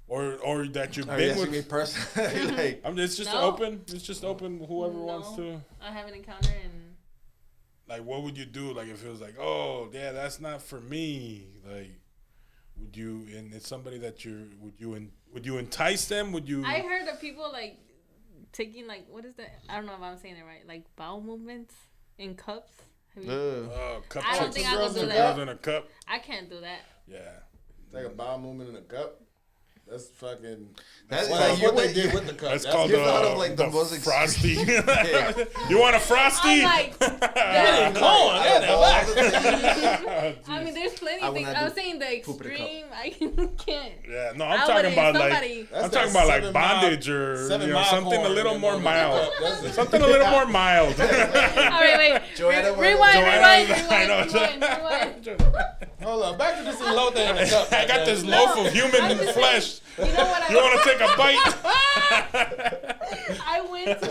or that you've been with. Me personally, like, It's just open. It's just open. Whoever wants to. I haven't encountered and. Like, what would you do? Like, if it was like, oh, yeah, that's not for me. Like, would you? And it's somebody that would you entice them? Would you? I heard of people like taking like what is that? I don't know if I'm saying it right. Like bowel movements in cups. Cup I don't think I can do that. Girls in a cup. I can't do that. Yeah. Take a bowel movement in a cup. That's fucking. That's what they did with the cup. That's called the frosty. You want a frosty? I'm like, I mean, there's plenty of things. I was saying the extreme. I can't. Yeah, no, I'm talking about like bondage or something a little more mild. Something a little more mild. All right, wait. Rewind. Hold on, back to this elote in the cup. I got this loaf of human flesh. You know what? You want to take a bite? I went to.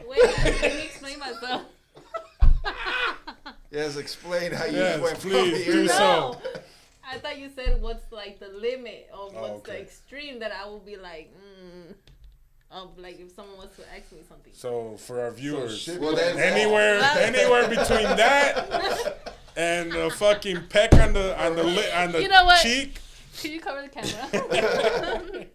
Wait, let me explain myself. Yes, explain how you went from please here. do so. I thought you said what's like the limit or what's the extreme that I will be like, like if someone was to ask me something. So for our viewers, anywhere between that and a fucking peck on the you know what? cheek. Can you cover the camera?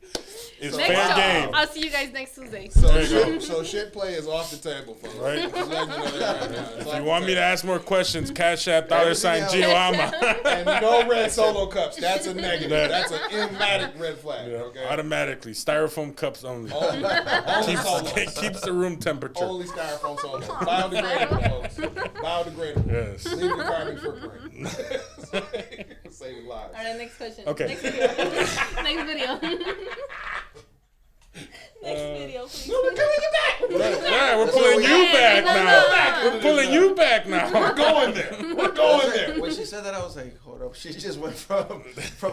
It's fair game. I'll see you guys next Tuesday. So shit play is off the table, folks. Right. Just letting you know that right now. If you want me to ask more questions, Cash App $Gioama. And no red Solo cups. That's a negative. That's an automatic red flag. Yeah, okay. Automatically, styrofoam cups only. Keeps the room temperature. Only styrofoam Solo. Biodegradable, folks. Biodegradable. Yes. Leave your carbon footprint. Saving lives. All right, next question. Okay. Next video. Next video. Next video, please. No, we're coming back. Yeah, we're pulling you back now. We're pulling you back now. We're going there. We're going there. When she said that, I was like, hold up. She just went from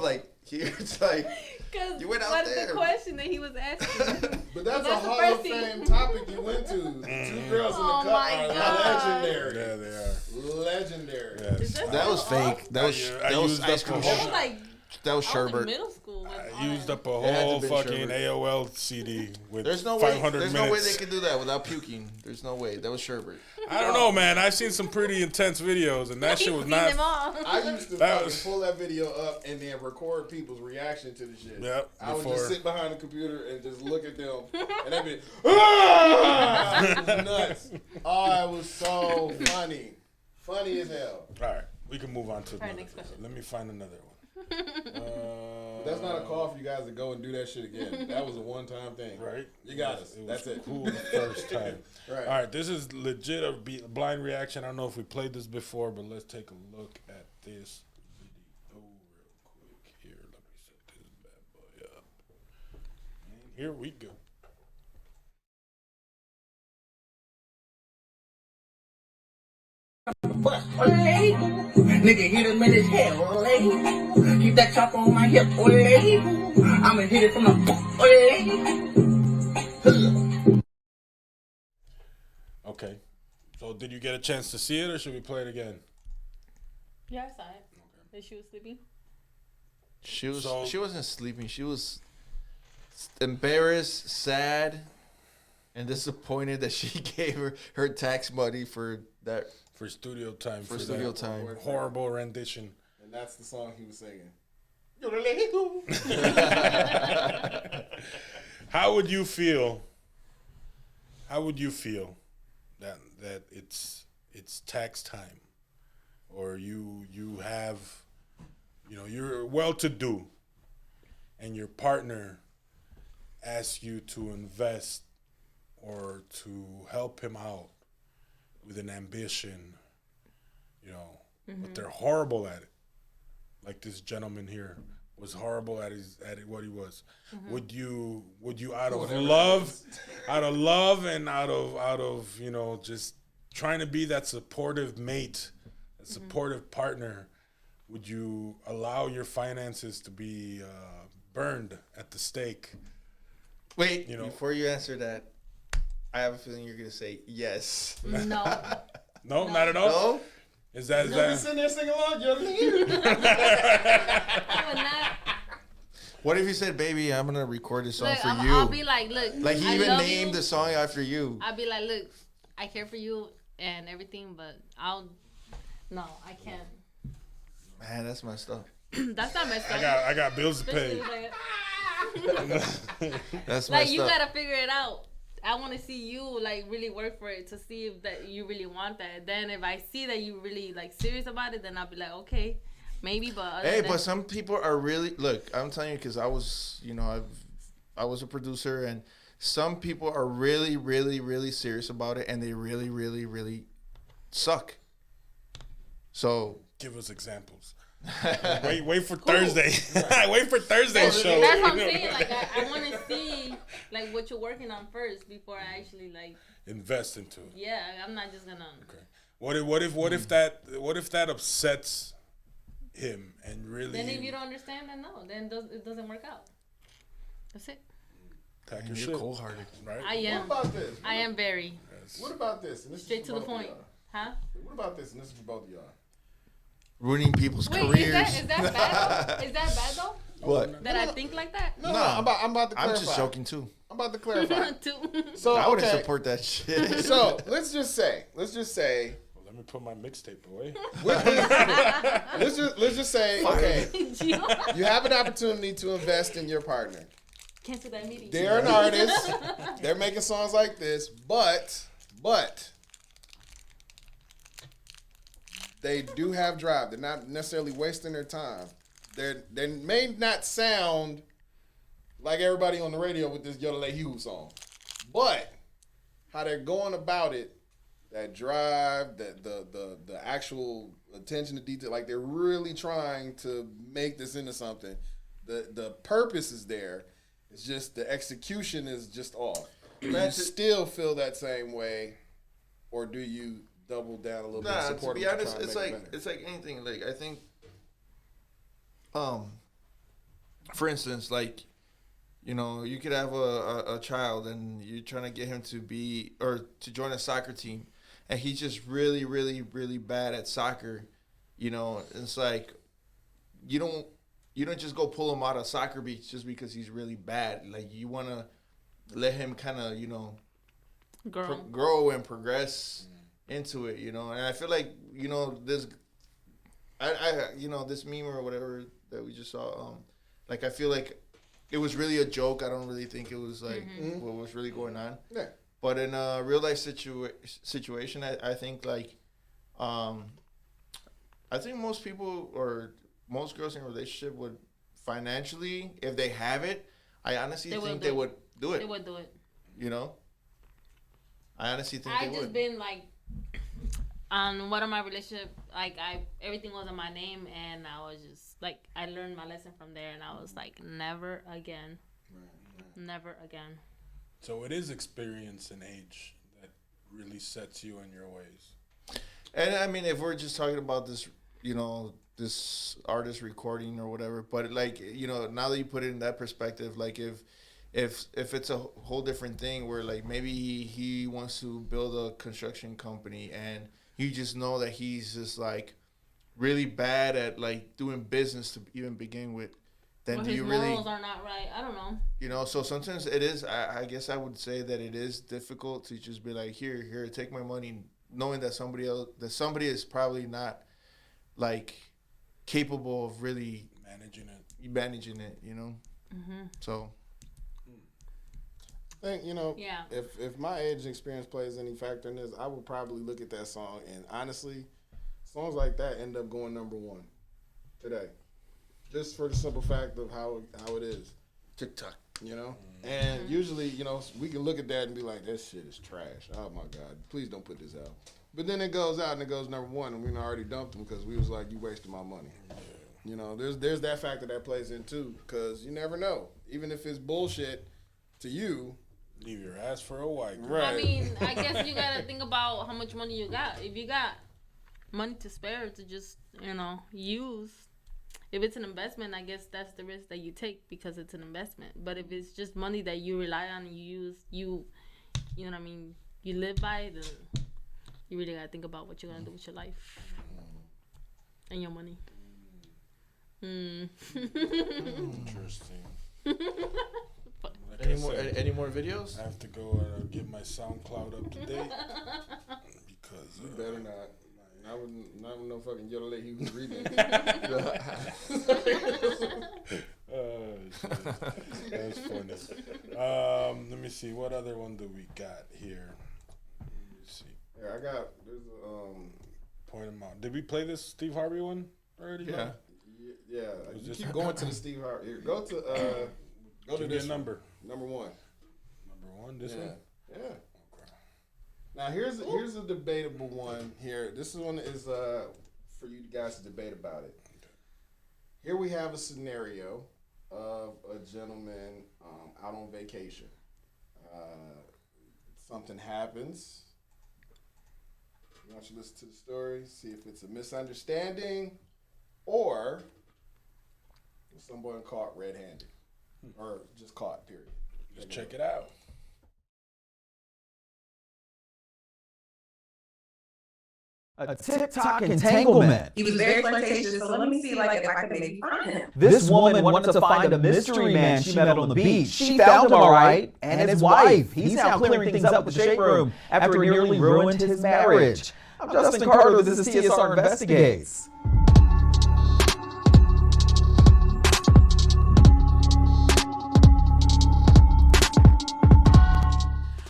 like here to like. Because You went out what is there. the question that he was asking? But that's a the Hall first of thing. Fame topic you went to. Two girls in the Oh cup my are God. legendary. Yeah, they are. Legendary. Yes. That was fake. That was ice cream. That was like That was I was in sherbet. middle school. I used up a It had to whole be fucking sherbet. AOL CD with There's no 500 way. There's no way minutes. they could do that without puking. There's no way. That was sherbet. I don't know, man. I've seen some pretty intense videos, and that shit was not. I used to That fucking was- pull that video up and then record people's reaction to the shit. Yep, I would before- just sit behind the computer and just look at them, and they'd be, ah! It was nuts. Oh, it was so funny. Funny as hell. All right, we can move on to another. next question. Let me find another one. But that's not a call for you guys to go and do that shit again. That was a one-time thing. Right? You got us. It was That's it. cool the first time. Right. All right, this is legit a blind reaction. I don't know if we played this before, but let's take a look at this video real quick here. Let me set this bad boy up. And here we go. Olay. Nigga hit him in his head, olay. Keep that chop on my hip, olay. I'ma hit it from the olay. Okay. So did you get a chance to see it, or should we play it again? Yeah, I saw it. Okay. She was sleeping. She was. So- She wasn't sleeping. She was embarrassed, sad, and disappointed that she gave her tax money for that. For studio time. For studio that time. Horrible rendition. And that's the song he was singing. How would you feel? How would you feel that it's tax time, or you have, you're well to do, and your partner asks you to invest or to help him out with an ambition, but they're horrible at it. Like this gentleman here was horrible at what he was. Would you out of love, and out of just trying to be that supportive mate, that supportive partner, would you allow your finances to be burned at the stake? Wait, before you answer that, I have a feeling you're gonna say yes. No. No, not at all. No. Is that? Sitting there singing along, you're leader. I would not. What if you said, "Baby, I'm gonna record this song for you"? I'll be like, look. Like he I even love named you. the song after you. I'll be like, look, I care for you and everything, but no, I can't. Man, that's messed up. That's not messed up. I got bills to pay. That's Like messed you up. gotta figure it out. I want to see you like really work for it to see if that you really want that. Then if I see that you really like serious about it, then I'll be like, okay, maybe. But Hey, but some people are really look. I'm telling you, because I was, I was a producer, and some people are really, really, really serious about it, and they really, really, really suck. So give us examples. Wait for Thursday. Wait for Thursday's show. That's what I'm saying. Like I want to see like what you're working on first before I actually like invest into it. Yeah, I'm not just gonna. Okay. What if that upsets him and really? Then if you don't understand, then no, then it doesn't work out. That's it. Pack your you're shit. cold-hearted, right? I am. What about this? I am very. What about this? And this Straight is to for the both of point. y'all. Huh? What about this? And this is for both of y'all. ruining people's Wait, careers. is that bad though? Is that bad though? What? That I think like that? No, I'm about to clarify. I'm just joking too. I'm about to clarify. Too. So I wouldn't okay. support that shit. So let's just say, Well, let me put my mixtape away. let's just say, okay, you have an opportunity to invest in your partner. Cancel that meeting. They're an artist. They're making songs like this, but they do have drive. They're not necessarily wasting their time. They may not sound like everybody on the radio with this Yodelay Hughes song, but how they're going about it, that drive, the actual attention to detail, like they're really trying to make this into something. The purpose is there. It's just the execution is just off. Do you still feel that same way, or do you double down a little bit? Nah, Support to be them honest, try and it's make it like better? it's like anything. Like I think, for instance, like, you could have a child and you're trying to get him to be or to join a soccer team, and he's just really, really, really bad at soccer. It's like you don't just go pull him out of soccer beach just because he's really bad. Like you want to let him kind of grow and progress into it. And I feel like this this meme or whatever that we just saw. Like I feel like it was really a joke. I don't really think it was like what was really going on. Yeah. But in a real life situation, I think like, I think most people or most girls in a relationship would financially, if they have it, I honestly think they would do it. They would do it. I honestly think I they just would. been like, on one of my relationship, like everything was in my name, and I was just like, I learned my lesson from there, and I was like, never again, never again. So it is experience and age that really sets you in your ways. And I mean, if we're just talking about this, this artist recording or whatever, but like, now that you put it in that perspective, like if it's a whole different thing where like maybe he wants to build a construction company and you just know that he's just like really bad at like doing business to even begin with, then do you really? His morals are not right. I don't know. So sometimes it is. I guess I would say that it is difficult to just be like, here, take my money, knowing that somebody is probably not like capable of really managing it. So think, you know, Yeah. if my age and experience plays any factor in this, I would probably look at that song, and honestly, songs like that end up going number one today, just for the simple fact of how it is. TikTok. You know, and usually, you know, we can look at that and be like, "This shit is trash. Oh my god, please don't put this out." But then it goes out and it goes number one, and we already dumped them because we was like, "You wasted my money." You know, there's that factor that plays in too, because you never know. Even if it's bullshit to you, leave your ass for a white girl. Right. I mean, I guess you gotta think about how much money you got. If you got money to spare to just, you know, use. If it's an investment, I guess that's the risk that you take because it's an investment. But if it's just money that you rely on and you use, you know what I mean, you live by, then you really gotta think about what you're gonna do with your life and your money. Interesting. Any more videos? I have to go get my SoundCloud up to date because you better not. Not with no fucking yodelay he was reading. That's funny. Let me see. What other one do we got here? Let me see. Yeah, I got. There's point them out. Did we play this Steve Harvey one already? Yeah. Yeah. You keep going to the Steve Harvey. Here, go to this number. Number one. Number one. This one. Yeah. Now here's a debatable one here. This is one that is for you guys to debate about it. Here we have a scenario of a gentleman out on vacation. Something happens. I want you to listen to the story, see if it's a misunderstanding or someone caught red-handed or just caught. Period. Just check it out. A TikTok entanglement. He was very flirtatious, so let me see like if I can maybe find him. This woman wanted to find a mystery man she met on the beach. She found him all right, and his wife. He's now clearing things up with the Shade Room after he nearly ruined his marriage. I'm Justin Carter. This is TSR Investigates.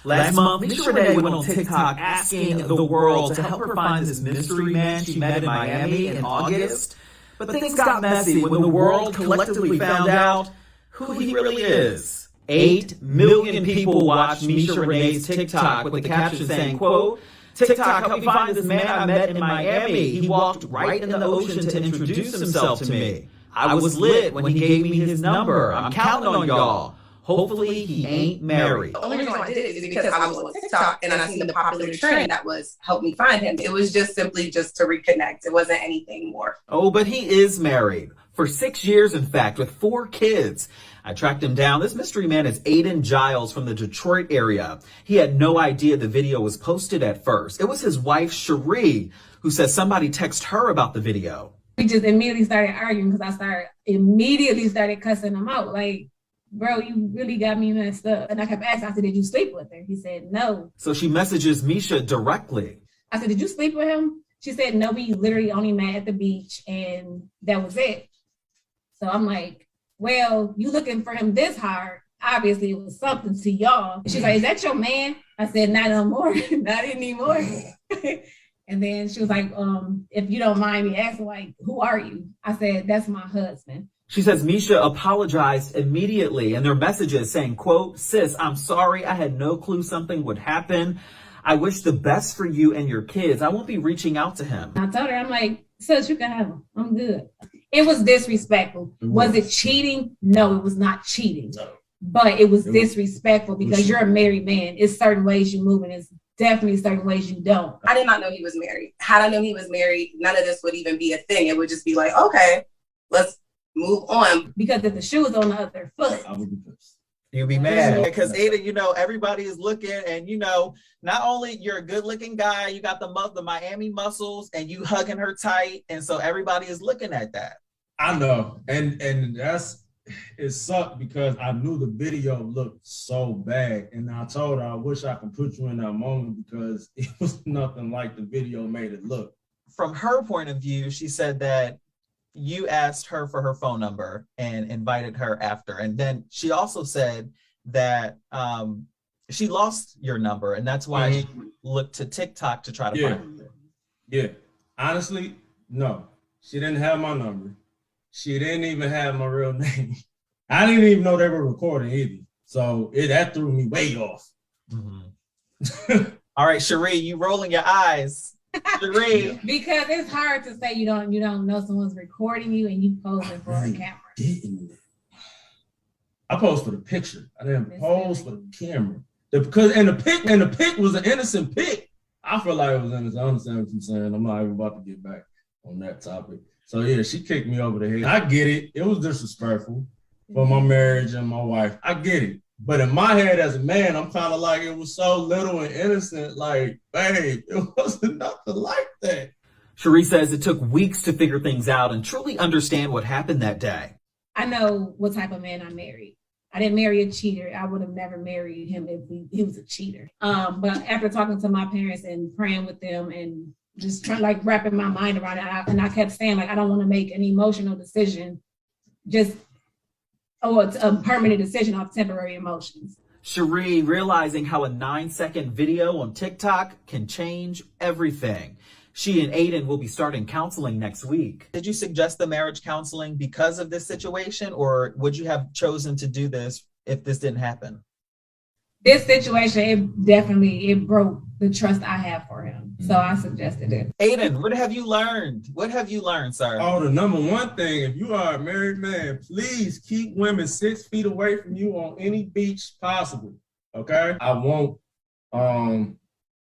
Last month, Misha Renee went on TikTok asking the world to help her find this mystery man she met in Miami in August. But things got messy when the world collectively found out who he really is. 8 million people watched Misha Renee's TikTok with the caption saying, quote, TikTok helped me find this man I met in Miami. He walked right in the ocean to introduce himself to me. I was lit when he gave me his number. I'm counting on y'all. Hopefully he ain't married. The only reason why I did it is because I was on TikTok and I seen the popular trend that was help me find him. It was just simply just to reconnect. It wasn't anything more. Oh, but he is married. For 6 years, in fact, with 4 kids. I tracked him down. This mystery man is Aiden Giles from the Detroit area. He had no idea the video was posted at first. It was his wife, Cherie, who said somebody texted her about the video. We just immediately started arguing because I immediately started cussing him out. Like, bro, you really got me messed up. And I kept asking, I said, did you sleep with her? He said, no. So she messages Misha directly. I said, did you sleep with him? She said, no, we literally only met at the beach and that was it. So I'm like, well, you looking for him this hard. Obviously it was something to y'all. She's like, is that your man? I said, not no more, not anymore. And then she was like, if you don't mind me asking, like, who are you? I said, that's my husband. She says Misha apologized immediately in their messages saying, quote, sis, I'm sorry. I had no clue something would happen. I wish the best for you and your kids. I won't be reaching out to him. I told her, I'm like, sis, you can have him. I'm good. It was disrespectful. Was it cheating? No, it was not cheating. No. But it was disrespectful because you're a married man. It's certain ways you move and it's definitely certain ways you don't. I did not know he was married. Had I known he was married, none of this would even be a thing. It would just be like, okay, let's move on. Because if the shoe is on the other foot, I would be pissed. You'd be mad because Ada, you know, everybody is looking, and you know, not only you're a good-looking guy, you got the Miami muscles, and you hugging her tight, and so everybody is looking at that. I know, and it sucked because I knew the video looked so bad, and I told her I wish I could put you in that moment because it was nothing like the video made it look. From her point of view, she said that you asked her for her phone number and invited her after. And then she also said that she lost your number, and that's why she looked to TikTok to try to find it. Yeah. Honestly, no. She didn't have my number. She didn't even have my real name. I didn't even know they were recording either. So that threw me way off. All right, Cherie, you rolling your eyes. Cherie. Because it's hard to say you don't know someone's recording you and you posing for a camera. I posed for the picture. I didn't pose for the camera. The pic was an innocent pic. I feel like it was innocent. I understand what you're saying. I'm not even about to get back on that topic. So yeah, she kicked me over the head. I get it. It was disrespectful for my marriage and my wife. I get it. But in my head as a man, I'm kind of like, it was so little and innocent. Like, babe, it wasn't nothing like that. Cherie says it took weeks to figure things out and truly understand what happened that day. I know what type of man I married. I didn't marry a cheater. I would have never married him if he was a cheater. But after talking to my parents and praying with them and just trying, like, wrapping my mind around it, and I kept saying, like, I don't want to make an emotional decision, it's a permanent decision off temporary emotions. Cherie realizing how a 9-second video on TikTok can change everything. She and Aiden will be starting counseling next week. Did you suggest the marriage counseling because of this situation, or would you have chosen to do this if this didn't happen? This situation, it broke the trust I have for him. So I suggested it. Aiden, what have you learned? What have you learned, sir? Oh, the number one thing, if you are a married man, please keep women 6 feet away from you on any beach possible, okay? I want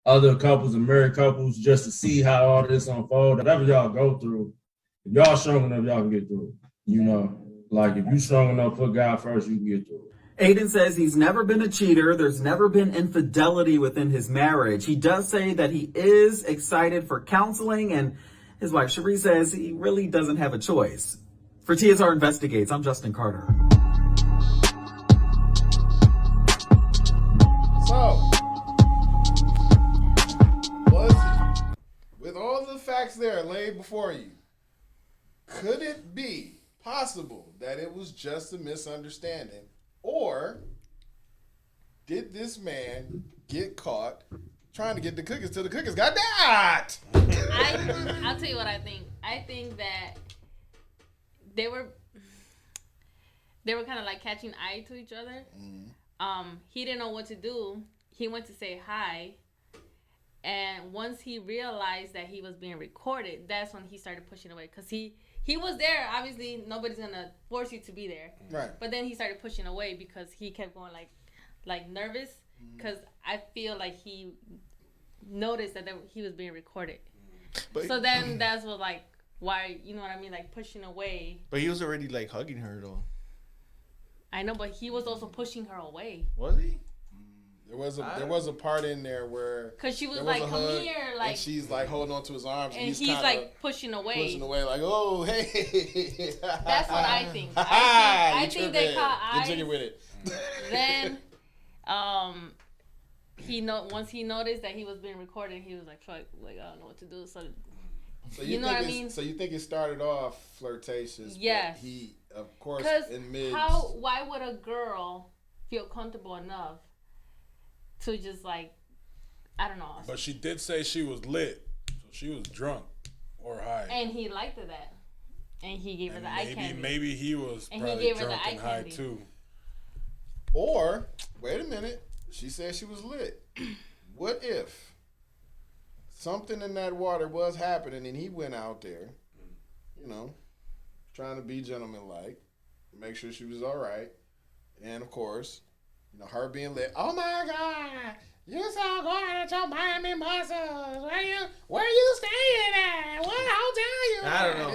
other couples and married couples just to see how all this unfolds. Whatever y'all go through, if y'all strong enough, y'all can get through it. You know, like if you strong enough, put God first, you can get through it. Aiden says he's never been a cheater. There's never been infidelity within his marriage. He does say that he is excited for counseling, and his wife Cherie says he really doesn't have a choice. For TSR Investigates, I'm Justin Carter. So, with all the facts there laid before you, could it be possible that it was just a misunderstanding? Or did this man get caught trying to get the cookies till the cookies got that? I'll tell you what I think. I think that they were kind of like catching eye to each other. He didn't know what to do. He went to say hi. And once he realized that he was being recorded, that's when he started pushing away. Because he was there. Obviously, nobody's going to force you to be there. Right. But then he started pushing away because he kept going like nervous. Because I feel like he noticed that he was being recorded. So then that's what, like, why, you know what I mean? Like, pushing away. But he was already, like, hugging her, though. I know, but he was also pushing her away. Was he? There was a part in there where, because she was like, "Come here," like, and she's like holding on to his arms, and he's like pushing away, like, "Oh, hey." That's what I think. I think they caught eyes. Get jiggy with it. Then, once he noticed that he was being recorded, he was like, I don't know what to do. So you know what I mean? So you think it started off flirtatious? Yes. But he, of course, in mid. Why would a girl feel comfortable enough to just, like, I don't know. But she did say she was lit, so she was drunk or high. And he liked that, and he gave her the eye candy. Maybe he was and probably he gave drunk her the and eye high candy too. Or wait a minute, she said she was lit. What if something in that water was happening and he went out there, trying to be gentlemanlike, make sure she was all right, and of course, her being lit. Oh my God, you so good at your Miami muscles. Where you staying at? What hotel you? I don't know.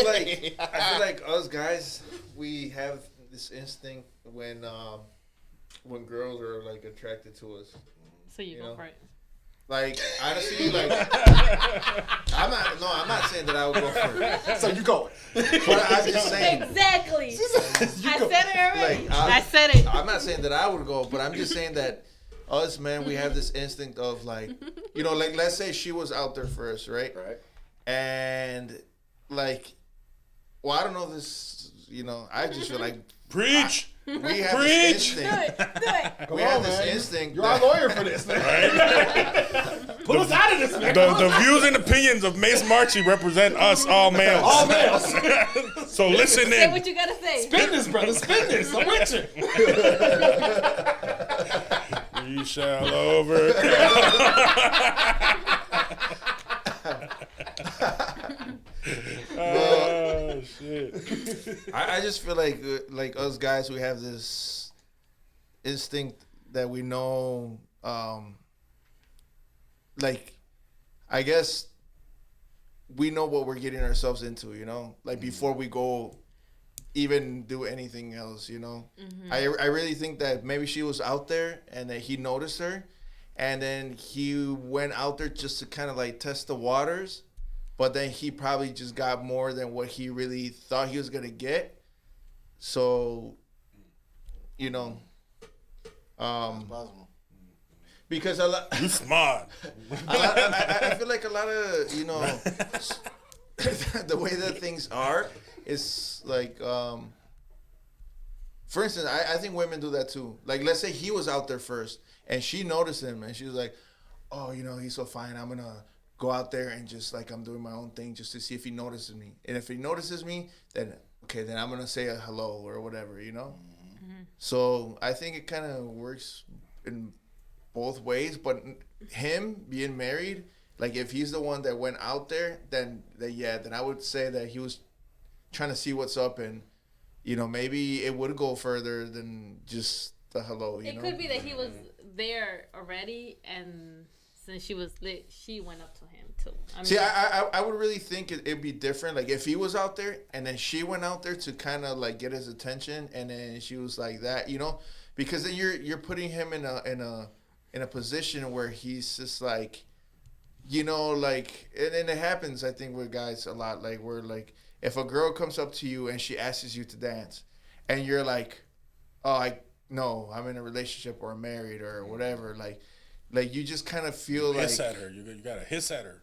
Like, I feel like us guys, we have this instinct when girls are like attracted to us. So you go for it. Like, honestly, like, I'm not saying that I would go for it. So you going. But I'm just saying. Exactly. I said it already. Like, I said it. I'm not saying that I would go, but I'm just saying that us, man, we have this instinct of, like, like, let's say she was out there first, right? Right. And, like, well, I don't know this, I just feel like Preach. We have Preach. this instinct. Do it. We have this instinct. You're our lawyer for this, man. Pull us out of this, man. The views and opinions of Mace Marchi represent us, all males. All males. So listen Say in. what you gotta say. Spin this, brother. Spin this. I'm with you. We shall overcome. Oh shit! I just feel like us guys, we have this instinct that we know, like, I guess we know what we're getting ourselves into, you know, like before we go even do anything else, you know. I really think that maybe she was out there and that he noticed her, and then he went out there just to kind of like test the waters. But then he probably just got more than what he really thought he was going to get. So, you know, because a lot, you smart. I feel like a lot of, you know, the way that things are is like, for instance, I think women do that too. Like, let's say he was out there first and she noticed him and she was like, oh, you know, he's so fine. I'm going to go out there and just like I'm doing my own thing just to see if he notices me. And if he notices me, then okay, then I'm gonna say a hello or whatever, you know. So I think it kind of works in both ways. But him being married, like if he's the one that went out there, then I would say that he was trying to see what's up, and you know maybe it would go further than just the hello. You know? It could be that he was there already and. Since she was lit, she went up to him too. See, I would really think it'd be different. Like if he was out there and then she went out there to kind of like get his attention, and then she was like that, you know, because then you're putting him in a position where he's just like, you know, like, and it happens I think with guys a lot. Like where like if a girl comes up to you and she asks you to dance, and you're like, oh, no, I'm in a relationship or I'm married or whatever, like you just kind of feel hiss like at her. You gotta hiss at her.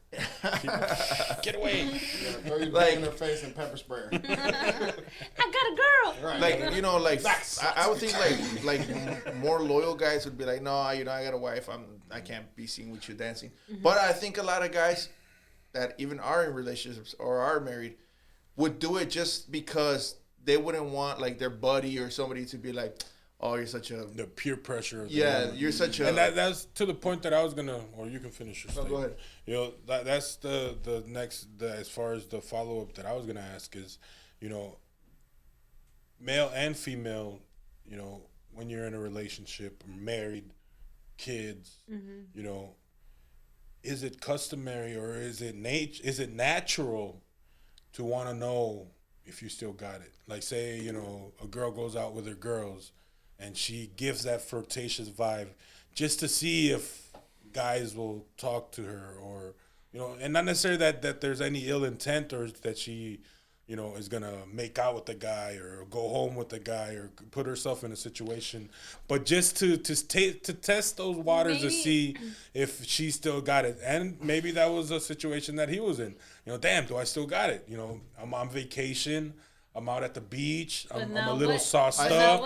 Get away. You gotta throw your like in her face and pepper spray her. I got a girl. Right. Like you know, like I would think like more loyal guys would be like, no, you know, I got a wife. I can't be seen with you dancing. But I think a lot of guys that even are in relationships or are married would do it just because they wouldn't want like their buddy or somebody to be like, oh, you're such a... The peer pressure. You're such a... And that's to the point that I was going to... Or you can finish your statement. Go ahead. You know, that's the next... as far as the follow-up that I was going to ask is, you know, male and female, you know, when you're in a relationship, married, kids, you know, is it customary or is it natural to want to know if you still got it? Like, say, you know, a girl goes out with her girls and she gives that flirtatious vibe just to see if guys will talk to her, or, you know, and not necessarily that there's any ill intent or that she, you know, is going to make out with the guy or go home with the guy or put herself in a situation, but just to test those waters to see if she still got it. And maybe that was a situation that he was in. You know, damn, do I still got it? You know, I'm on vacation. I'm out at the beach. I'm a little sauced up.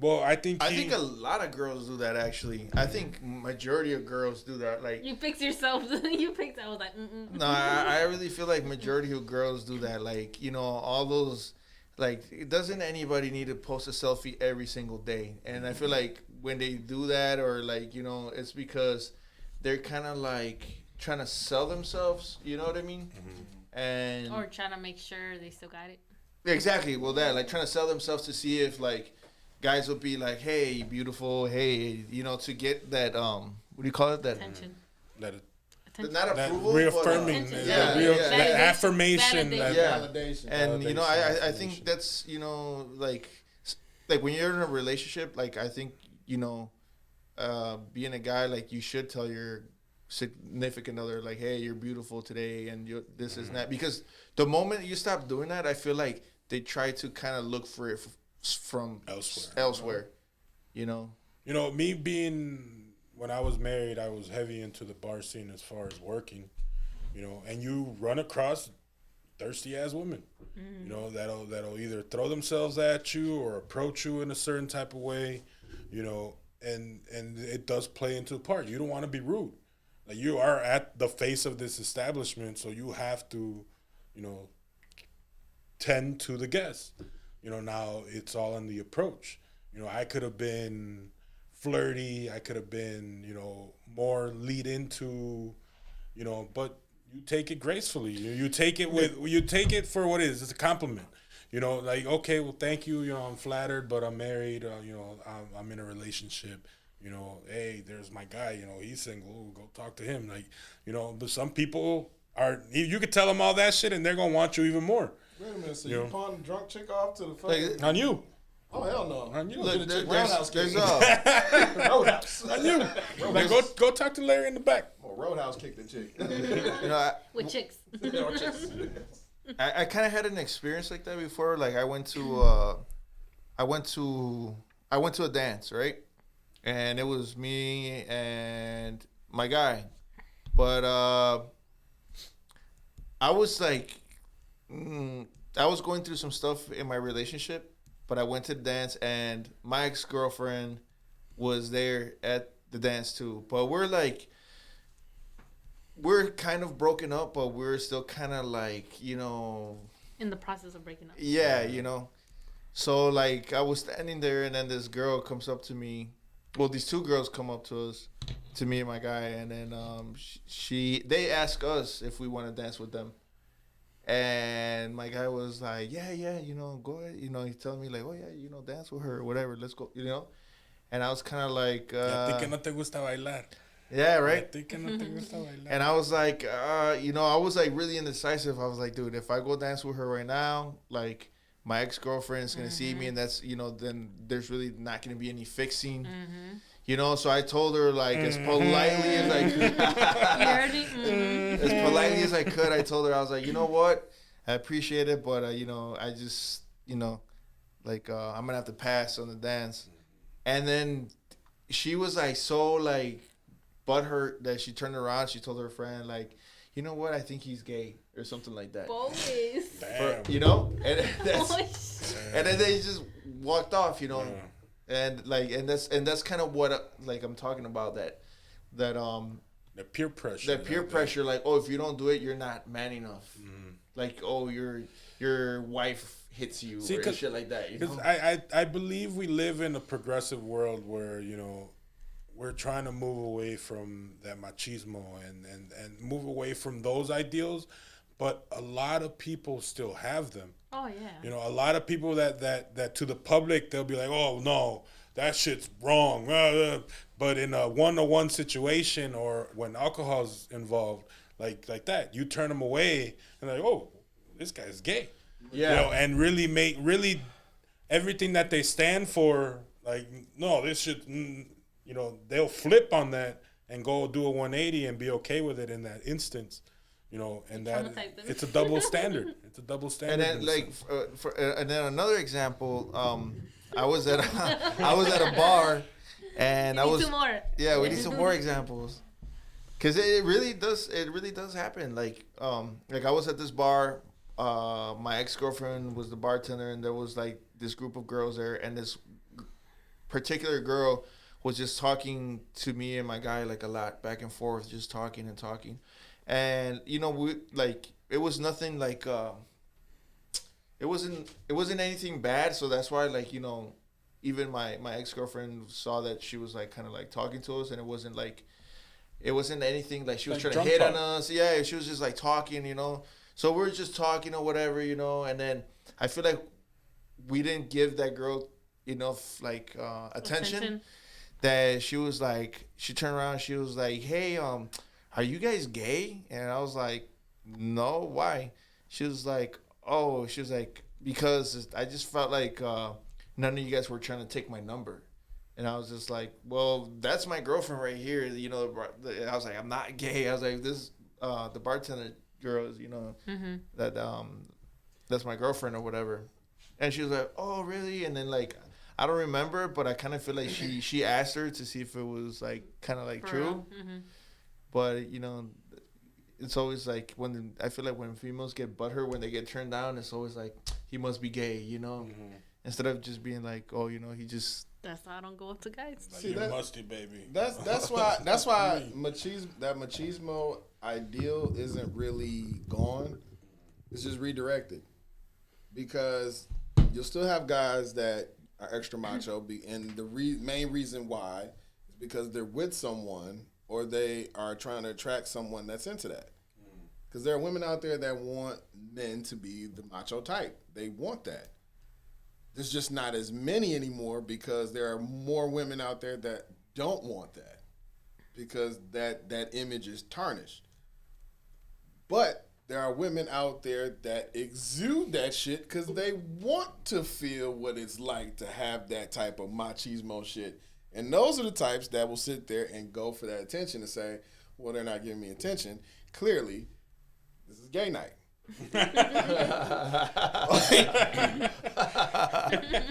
Well, I think a lot of girls do that. Actually, I think majority of girls do that. Like you picked yourself. You picked. I was like, No, I really feel like majority of girls do that. Like, you know, all those, like, doesn't anybody need to post a selfie every single day? And I feel like when they do that, or like, you know, it's because they're kind of like trying to sell themselves. You know what I mean? And or trying to make sure they still got it. Exactly. Well, that like trying to sell themselves to see if like guys will be like, hey, beautiful, hey, you know, to get that what do you call it? That attention. Not approval, reaffirming, but, affirmation, validation. And you know, I think that's, you know, like when you're in a relationship, like I think, you know, being a guy, like you should tell your significant other like, hey, you're beautiful today, and this is that, because the moment you stop doing that, I feel like they try to kind of look for it from elsewhere, you know. You know, me being, when I was married, I was heavy into the bar scene as far as working, you know, and you run across thirsty ass women, you know, that'll either throw themselves at you or approach you in a certain type of way, you know, and it does play into a part. You don't want to be rude. Like, you are at the face of this establishment, so you have to, you know, tend to the guests. You know, now it's all in the approach. You know, I could have been flirty. I could have been, you know, more lead into, you know, but you take it gracefully. You take it for what it is. It's a compliment. You know, like, okay, well, thank you. You know, I'm flattered, but I'm married. You know, I'm in a relationship. You know, hey, there's my guy. You know, he's single. Ooh, go talk to him. Like, you know, but some people are. You could tell them all that shit, and they're gonna want you even more. Wait a minute. So you pawned the drunk chick off to the fucking on you. Oh, hell no. On you. Look, Roadhouse. Roadhouse. On you. Like, go talk to Larry in the back. Well, Roadhouse kicked the chick. You know, with chicks. I kind of had an experience like that before. Like, I went to a dance, right? And it was me and my guy. But I was like, I was going through some stuff in my relationship. But I went to the dance, and my ex-girlfriend was there at the dance too. But we're kind of broken up, but we're still kind of like, you know, in the process of breaking up. Yeah, you know. So like, I was standing there, and then this girl comes up to me. Well, these two girls come up to us, to me and my guy, and then they ask us if we want to dance with them. And my guy was like, yeah, you know, go ahead. You know, he told me like, oh yeah, you know, dance with her or whatever. Let's go, you know. And I was kind of like, ¿A ti que no te gusta bailar? Yeah, right. ¿A ti que no te gusta bailar? And I was like, you know, I was like really indecisive. I was like, dude, if I go dance with her right now, like, my ex-girlfriend's gonna see me, and that's, you know, then there's really not gonna be any fixing. You know, so I told her, like, as politely as I could. As politely as I could, I told her, I was like, you know what? I appreciate it, but, you know, I just, you know, like, I'm going to have to pass on the dance. And then she was, like, so, like, butthurt that she turned around. She told her friend, like, you know what? I think he's gay or something like that. Boys. You know? And then they just walked off, you know? Yeah. And like, and that's kind of what like I'm talking about, that the peer pressure. That peer pressure, like, oh, if you don't do it, you're not man enough. Like, oh, your wife hits you, or shit like that. Because I believe we live in a progressive world where, you know, we're trying to move away from that machismo and move away from those ideals, but a lot of people still have them. Oh yeah. You know, a lot of people that to the public, they'll be like, oh no, that shit's wrong. But in a one-to-one situation, or when alcohol's involved, like that, you turn them away and like, oh, this guy's gay. Yeah. You know, and really everything that they stand for, like, no, this should, you know, they'll flip on that and go do a 180 and be okay with it in that instance. You know, and that it's a double standard. It's a double standard. And then, like, and then another example, I was at a bar, and I was. Need two more. Yeah, we need some more examples, because it really does happen. Like I was at this bar. My ex-girlfriend was the bartender, and there was like this group of girls there, and this particular girl was just talking to me and my guy like a lot, back and forth, just talking and talking. And, you know, we, like, it was nothing like, it wasn't anything bad. So that's why, like, you know, even my ex-girlfriend saw that she was, like, kind of, like, talking to us. And it wasn't anything like she was trying to hit on us. Yeah, she was just, like, talking, you know. So we were just talking or whatever, you know. And then I feel like we didn't give that girl enough, like, attention. That she was, like, she turned around, she was like, hey, are you guys gay? And I was like, no, why? She was like, because I just felt like none of you guys were trying to take my number. And I was just like, well, that's my girlfriend right here. You know, I was like, I'm not gay. I was like, this, the bartender girl is, you know, that's my girlfriend or whatever. And she was like, oh, really? And then, like, I don't remember, but I kind of feel like she asked her to see if it was, like, kind of like true. But, you know, it's always like I feel like when females get butthurt when they get turned down, it's always like he must be gay, you know, instead of just being like, oh, you know, he just. That's why I don't go up to guys. Like, you're musty, baby. That's why machismo ideal isn't really gone. It's just redirected, because you'll still have guys that are extra macho, and the main reason why is because they're with someone or they are trying to attract someone that's into that. Because there are women out there that want men to be the macho type. They want that. There's just not as many anymore because there are more women out there that don't want that, because that image is tarnished. But there are women out there that exude that shit because they want to feel what it's like to have that type of machismo shit. And those are the types that will sit there and go for that attention and say, well, they're not giving me attention. Clearly, this is gay night.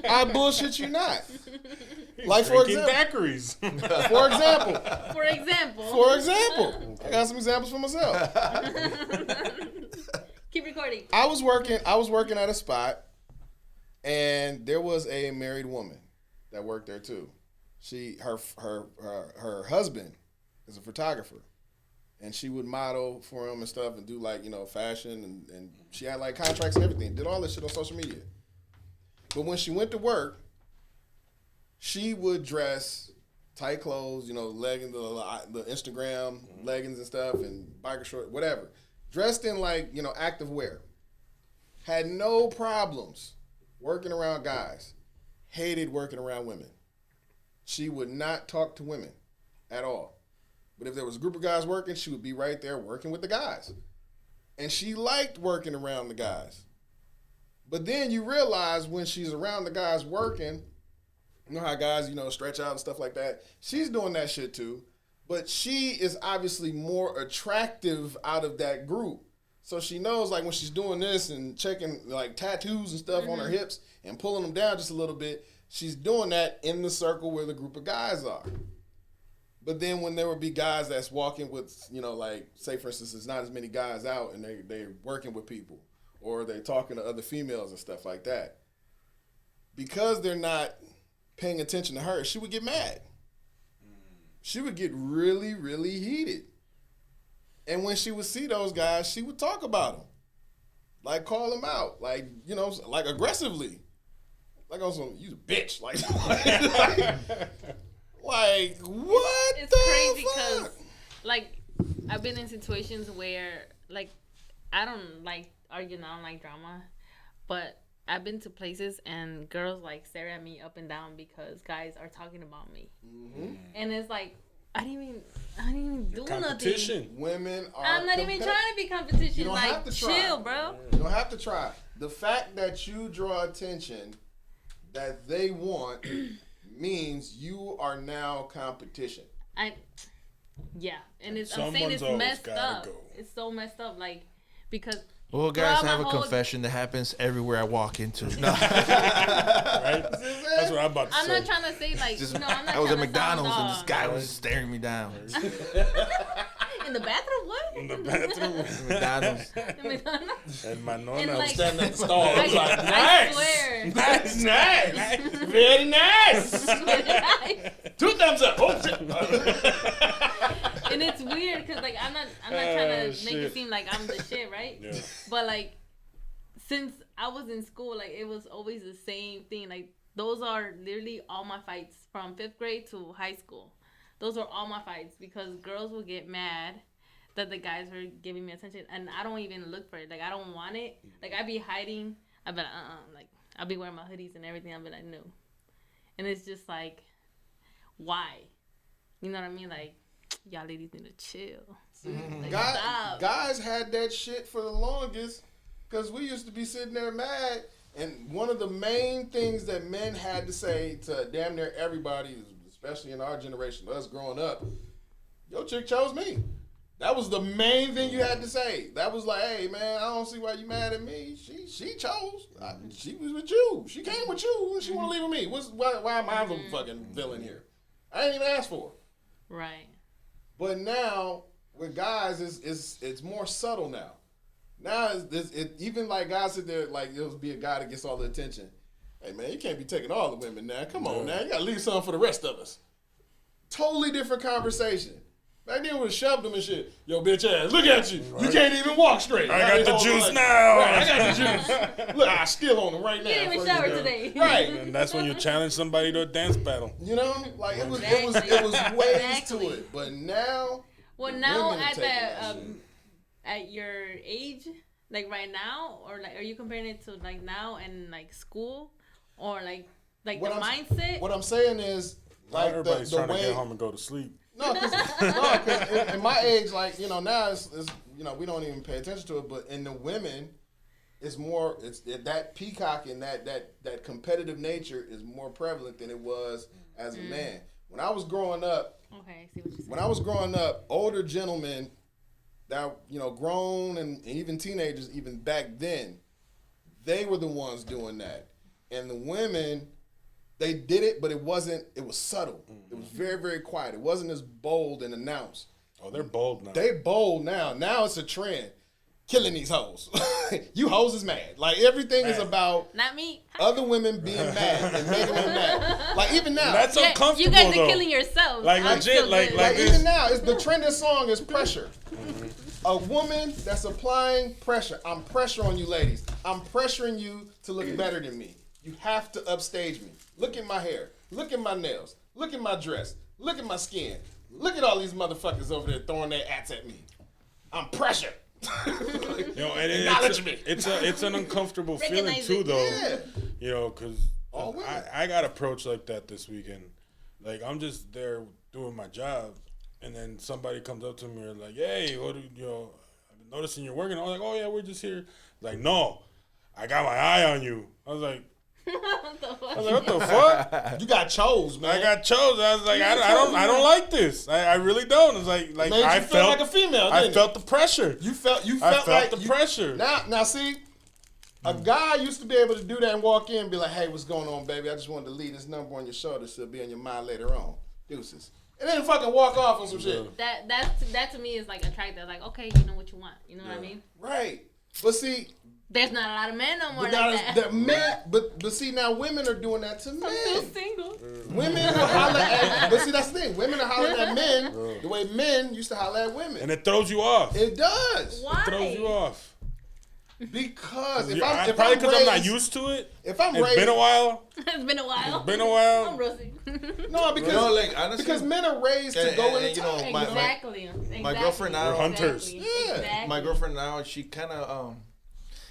I bullshit you not. Like, for example. Daiquiris. For example. I got some examples for myself. Keep recording. I was working at a spot, and there was a married woman that worked there too. Her husband is a photographer, and she would model for him and stuff and do like, you know, fashion, and she had like contracts and everything. Did all this shit on social media. But when she went to work, she would dress tight clothes, you know, leggings, the Instagram leggings and stuff, and biker short, whatever. Dressed in like, you know, active wear. Had no problems working around guys. Hated working around women. She would not talk to women at all. But if there was a group of guys working, she would be right there working with the guys. And she liked working around the guys. But then you realize when she's around the guys working, you know how guys, you know, stretch out and stuff like that? She's doing that shit too. But she is obviously more attractive out of that group. So she knows, like, when she's doing this and checking, like, tattoos and stuff on her hips and pulling them down just a little bit, she's doing that in the circle where the group of guys are. But then when there would be guys that's walking with, you know, like, say, for instance, there's not as many guys out and they're working with people or they're talking to other females and stuff like that. Because they're not paying attention to her, she would get mad. She would get really, really heated. And when she would see those guys, she would talk about them. Like, call them out. Like, you know, like aggressively. Like on some, you a bitch. Like what? It's crazy because, like, I've been in situations where, like, I don't like arguing, I don't like drama, but I've been to places and girls, like, stare at me up and down because guys are talking about me. Mm-hmm. And it's like, I didn't even do nothing. Women are I'm not even trying to be competition. You don't like, have to try. Chill, bro. You don't have to try. The fact that you draw attention that they want means you are now competition. Yeah, and I'm saying it's messed up. It's so messed up, like, because. Well, guys, I have a confession that happens everywhere I walk into. No. Right? That's what I'm about to say. I'm not trying to say, like, you know, I'm not I was at McDonald's and this guy was staring me down. In the bathroom? What? In the bathroom? McDonald's. In McDonald's? And my nonna was standing at the stall. I was like, nice. Nice. Very nice. 2 thumbs up. Oh, shit. And it's weird because, like, I'm not trying to make it seem like I'm the shit, right? Yeah. But, like, since I was in school, like, it was always the same thing. Like, those are literally all my fights from 5th grade to high school. Those are all my fights because girls will get mad that the guys are giving me attention, and I don't even look for it. Like, I don't want it. Like, I be hiding. I be like, like, I'll be wearing my hoodies and everything. I'll be like, no. And it's just like, why? You know what I mean? Like, y'all ladies need to chill. Like, guys had that shit for the longest because we used to be sitting there mad. And one of the main things that men had to say to damn near everybody, especially in our generation, us growing up, your chick chose me. That was the main thing you had to say. That was like, hey, man, I don't see why you mad at me. She chose. She was with you. She came with you. She want to leave with me. Why am I the fucking villain here? I ain't even asked for her. Right. But now, with guys, it's more subtle now. Now even like guys sit there like it'll be a guy that gets all the attention. Hey man, you can't be taking all the women now. Come on now, you gotta leave something for the rest of us. Totally different conversation. Back then we would have shoved them and shit. Yo, bitch ass, look at you. You can't even walk straight. I got the juice now. Right, I got the juice. Look, I still on them right now. You didn't even shower today. Right. And that's when you challenge somebody to a dance battle. You know, like it was ways to it. But now, well, now at your age, like right now, or like, are you comparing it to like now and like school, or like the mindset? What I'm saying is, like everybody's the trying way, to get home and go to sleep. No, because in my age, like, you know, now it's you know, we don't even pay attention to it, but in the women, it's more, that peacock and that competitive nature is more prevalent than it was as a man. When I was growing up, okay, I see what you're saying. When I was growing up, older gentlemen that, you know, grown and even teenagers, even back then, they were the ones doing that. And the women, they did it, but it was subtle. It was very, very quiet. It wasn't as bold and announced. Oh, they're bold now. They bold now. Now it's a trend. Killing these hoes. You hoes is mad. Like, everything is about not me. Other women being mad and making them mad. Like, even now. That's uncomfortable, you guys are killing yourselves. Like, legit, like even now, the trending song is pressure. A woman that's applying pressure. I'm pressure on you ladies. I'm pressuring you to look better than me. You have to upstage me. Look at my hair. Look at my nails. Look at my dress. Look at my skin. Look at all these motherfuckers over there throwing their ats at me. I'm pressure. You know, and acknowledge me. It's an uncomfortable feeling too, though. Yeah. You know, because I got approached like that this weekend. Like, I'm just there doing my job, and then somebody comes up to me and like, "Hey, what do you know? I've been noticing you're working." I was like, "Oh yeah, we're just here." Like, no, I got my eye on you. I was like. What the fuck? You got chose, man. I got chose. I was like, I don't like this. I really don't. It's like I felt like a female. I felt the pressure. You felt like the pressure. Now see, a guy used to be able to do that and walk in and be like, "Hey, what's going on, baby? I just wanted to leave this number on your shoulder so it'll be on your mind later on. Deuces." And then fucking walk off on some shit. That to me is like attractive. Like, okay, you know what you want. You know what I mean? Right. But see. There's not a lot of men no more like that. But see, now women are doing that to men. I'm still single. Women are hollering at, but see, that's the thing. Women are hollering at men the way men used to holler at women. And it throws you off. It does. Why? It throws you off. Because probably because I'm not used to it. If I'm raised, it's been a while. It's been a while. It's been a while. I'm rusty. No, because like, honestly, because men are raised to go in the time. Exactly. My girlfriend now, we're hunters. Yeah. Exactly. My girlfriend now, she kind of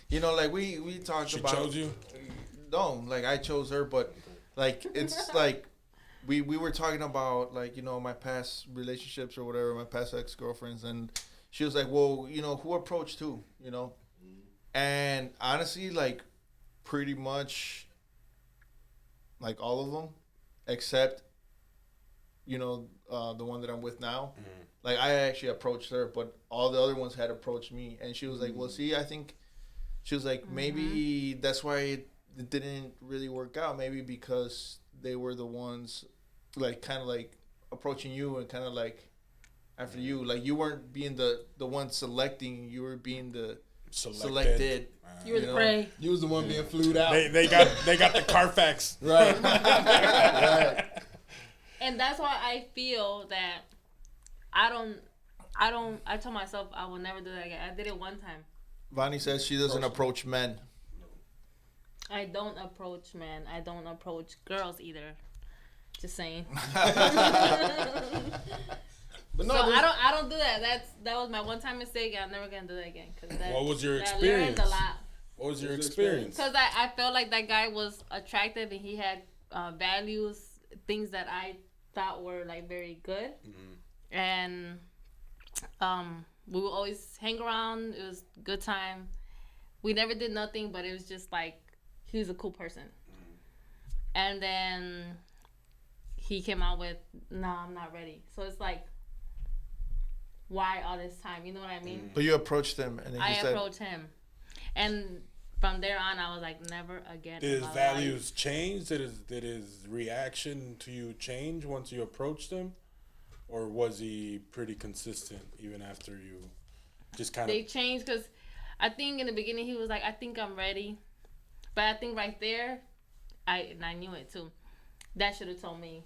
you know, like we talked about. She chose you? No, like I chose her, but like it's like we were talking about, like, you know, my past relationships or whatever, my past ex-girlfriends, and she was like, well, you know, who approached who, you know? And honestly, like pretty much like all of them except, you know, the one that I'm with now. Like I actually approached her, but all the other ones had approached me, and she was like, well, see, I think she was like, maybe that's why it didn't really work out. Maybe because they were the ones, like, kind of like approaching you and kind of like after you. Like, you weren't being the one selecting. You were being the selected. You were the prey. You was the one being flued out. They got the Carfax. Right. Right. And that's why I feel that I told myself I will never do that again. I did it one time. Vonnie says she doesn't approach men. I don't approach men. I don't approach girls either. Just saying. But no, so I don't do that. That was my one time mistake. I'm never gonna do that again. What was your experience? I learned a lot. What was your experience? Because I felt like that guy was attractive and he had values, things that I thought were like very good, and we would always hang around. It was a good time. We never did nothing, but it was just like he was a cool person. And then he came out with, "No, I'm not ready." So it's like, why all this time? You know what I mean? But you approached him, and then I approached him, and from there on, I was like, never again. Did his values change? Did his reaction to you change once you approached him? or was he pretty consistent even after you just kind of? They changed because I think in the beginning he was like, I think I'm ready, but I think right there, I knew it too. That should have told me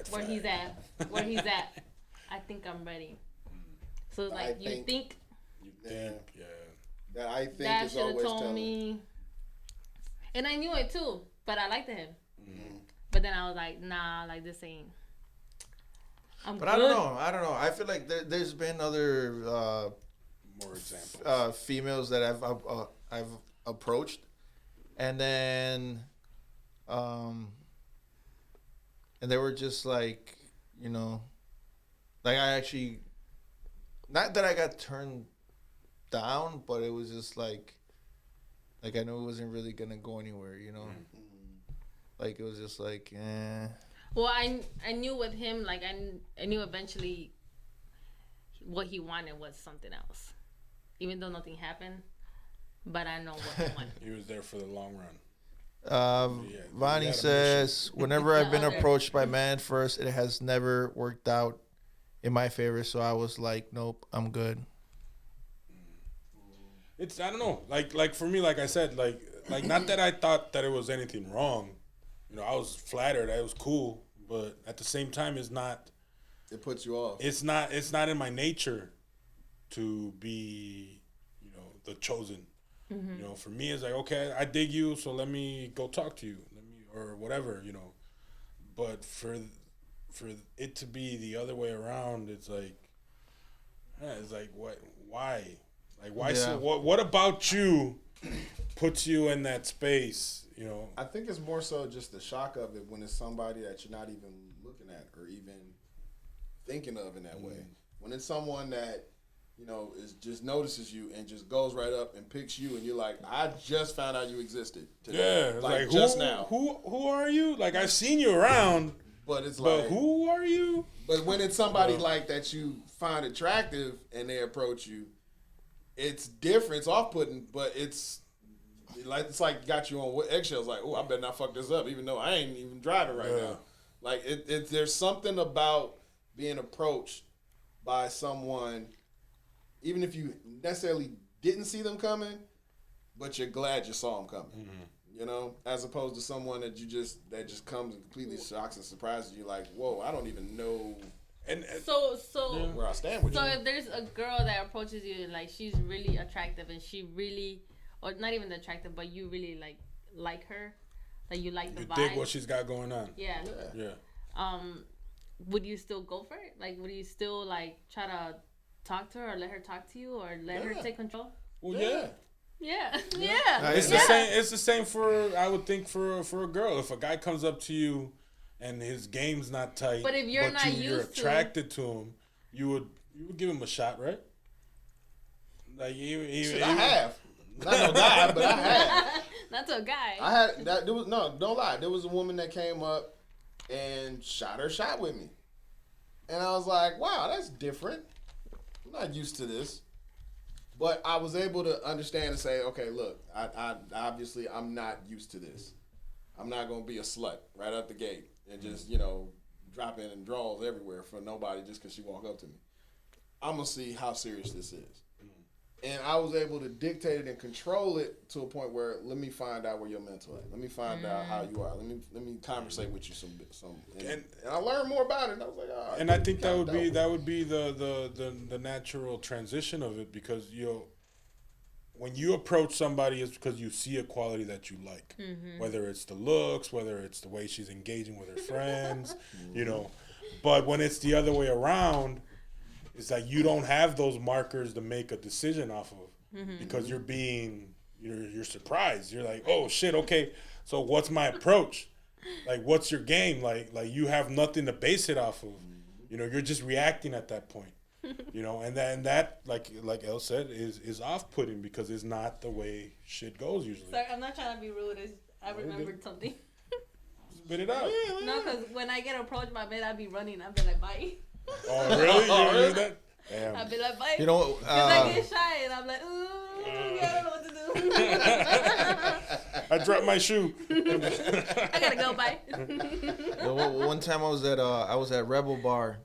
where he's at. Where he's at. I think I'm ready. So it's like you think. Yeah. That I think that is always told telling. me. And I knew it too, but I liked him. Mm-hmm. But then I was like, nah, like this ain't. But good. I don't know. I feel like there's been other more examples. Females that I've approached, and then and they were just like, you know, like I actually, not that I got turned down, but it was just like I knew it wasn't really gonna go anywhere, you know. Mm-hmm. Like it was just like, eh. Well, I knew with him, like I knew eventually what he wanted was something else, even though nothing happened. But I know what he wanted. He was there for the long run. Vonnie says, whenever I've been approached by man first, it has never worked out in my favor. So I was like, nope, I'm good. It's, I don't know, like for me, like I said, like not that I thought that it was anything wrong. You know, I was flattered. It was cool, but at the same time, it's not. It puts you off. It's not in my nature to be, you know, the chosen. Mm-hmm. You know, for me, it's like, okay, I dig you, so let me go talk to you, or whatever, you know. But for it to be the other way around, it's like what? Why? Like, why? Yeah. So, what about you puts you in that space? You know, I think it's more so just the shock of it when it's somebody that you're not even looking at or even thinking of in that way. When it's someone that, you know, just notices you and just goes right up and picks you, and you're like, I just found out you existed today. Yeah, like just now. Who are you? Like, I've seen you around, but it's like, who are you? But when it's somebody like that you find attractive and they approach you, it's different. It's off-putting, but it's like got you on eggshells. Like, oh, I better not fuck this up, even though I ain't even driving right now. Like, there's something about being approached by someone, even if you necessarily didn't see them coming, but you're glad you saw them coming. Mm-hmm. You know, as opposed to someone that just comes and completely shocks and surprises you. Like, whoa, I don't even know. And so where I stand with you. So if there's a girl that approaches you, like she's really attractive and she really, or not even attractive, but you really like her, like you like the vibe. You dig what she's got going on. Yeah. Would you still go for it? Like, would you still like try to talk to her or let her talk to you or let her take control? Well, yeah. It's the same. It's the same for, I would think, for a girl. If a guy comes up to you and his game's not tight, but if you're you're attracted to him, you would give him a shot, right? Like I have. Not no guy, but I have. Not to a guy. I had that. There was don't lie. There was a woman that came up and shot her shot with me, and I was like, wow, that's different. I'm not used to this. But I was able to understand and say, okay, look, I obviously I'm not used to this. I'm not gonna be a slut right out the gate and just, you know, drop in and draws everywhere for nobody just because she walk up to me. I'm gonna see how serious this is. And I was able to dictate it and control it to a point where, let me find out where your mental at. Let me find out how you are. Let me conversate with you some. And I learned more about it. And I was like, oh. And I think that would be the natural transition of it, because when you approach somebody, it's because you see a quality that you like, whether it's the looks, whether it's the way she's engaging with her friends, you know. But when it's the other way around, it's like you don't have those markers to make a decision off of, because you're surprised. You're like, oh shit, okay, so what's my approach? Like, what's your game? Like you have nothing to base it off of. You know, you're just reacting at that point. You know, and that like Elle said is off-putting, because it's not the way shit goes usually. Sorry, I'm not trying to be rude. I remembered something. Spit it out. No, because when I get approached by men, I'd be running. I'd be like, bye. Oh, really? You heard that? Damn. I'd be like, bye. You know, because I get shy and I'm like, ooh, I don't know what to do. I dropped my shoe. I gotta go, bye. One time I was at Rebel Bar,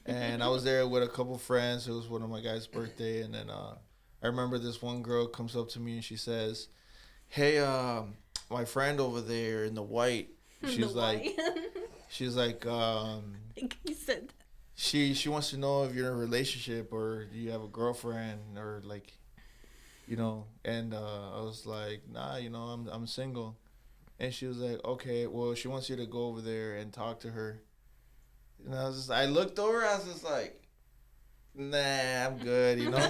And I was there with a couple friends. It was one of my guys' birthday, and then I remember this one girl comes up to me and she says, "Hey, my friend over there in the white." She's like, He said that. She wants to know if you're in a relationship or do you have a girlfriend or like, you know. And I was like, nah, you know, I'm single. And she was like, okay, well, she wants you to go over there and talk to her. And I looked over, I was just like, nah, I'm good, you know. And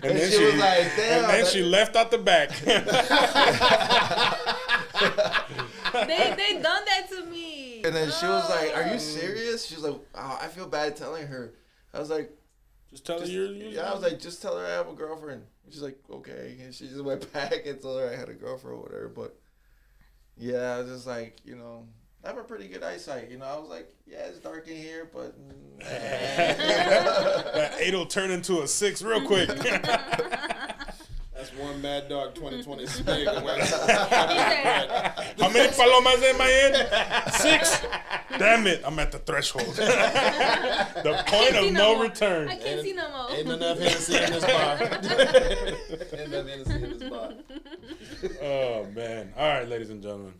then she was like, damn. And then she left out the back. They done that to me. And then she was like, are you serious? She was like, oh, I feel bad telling her. I was like, just tell her you're yeah, I was like, just tell her I have a girlfriend. She's like, okay. And she just went back and told her I had a girlfriend or whatever. But yeah, I was just like, you know, I have a pretty good eyesight. You know, I was like, yeah, it's dark in here, but that 8 will turn into a 6 real quick. That's one Mad Dog 2020 snake. How many palomas in my head? 6. Damn it, I'm at the threshold. The point of no return. I can't see no more. Ain't enough Hennessy in this bar. Ain't enough Hennessy in this bar. Oh, man. All right, ladies and gentlemen.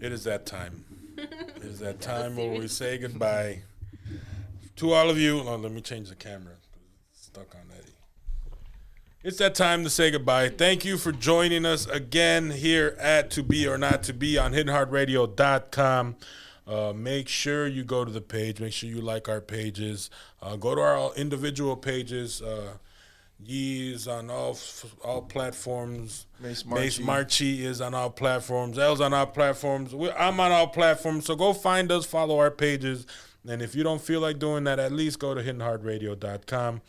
It is that time. It is that time where we say goodbye to all of you. Oh, let me change the camera. It's stuck on Eddie. It's that time to say goodbye. Thank you for joining us again here at To Be or Not To Be on HiddenHeartRadio.com. Make sure you go to the page. Make sure you like our pages. Go to our individual pages. Yee is on all platforms. Mace Marchi is on all platforms. L's on all platforms. I'm on all platforms. So go find us, follow our pages. And if you don't feel like doing that, at least go to HiddenHeartRadio.com.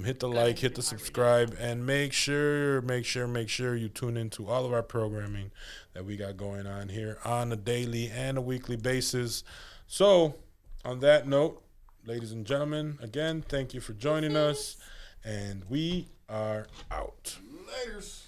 Hit the like, hit the subscribe, and make sure you tune into all of our programming that we got going on here on a daily and a weekly basis. So, on that note, ladies and gentlemen, again, thank you for joining us, and we are out. Laters.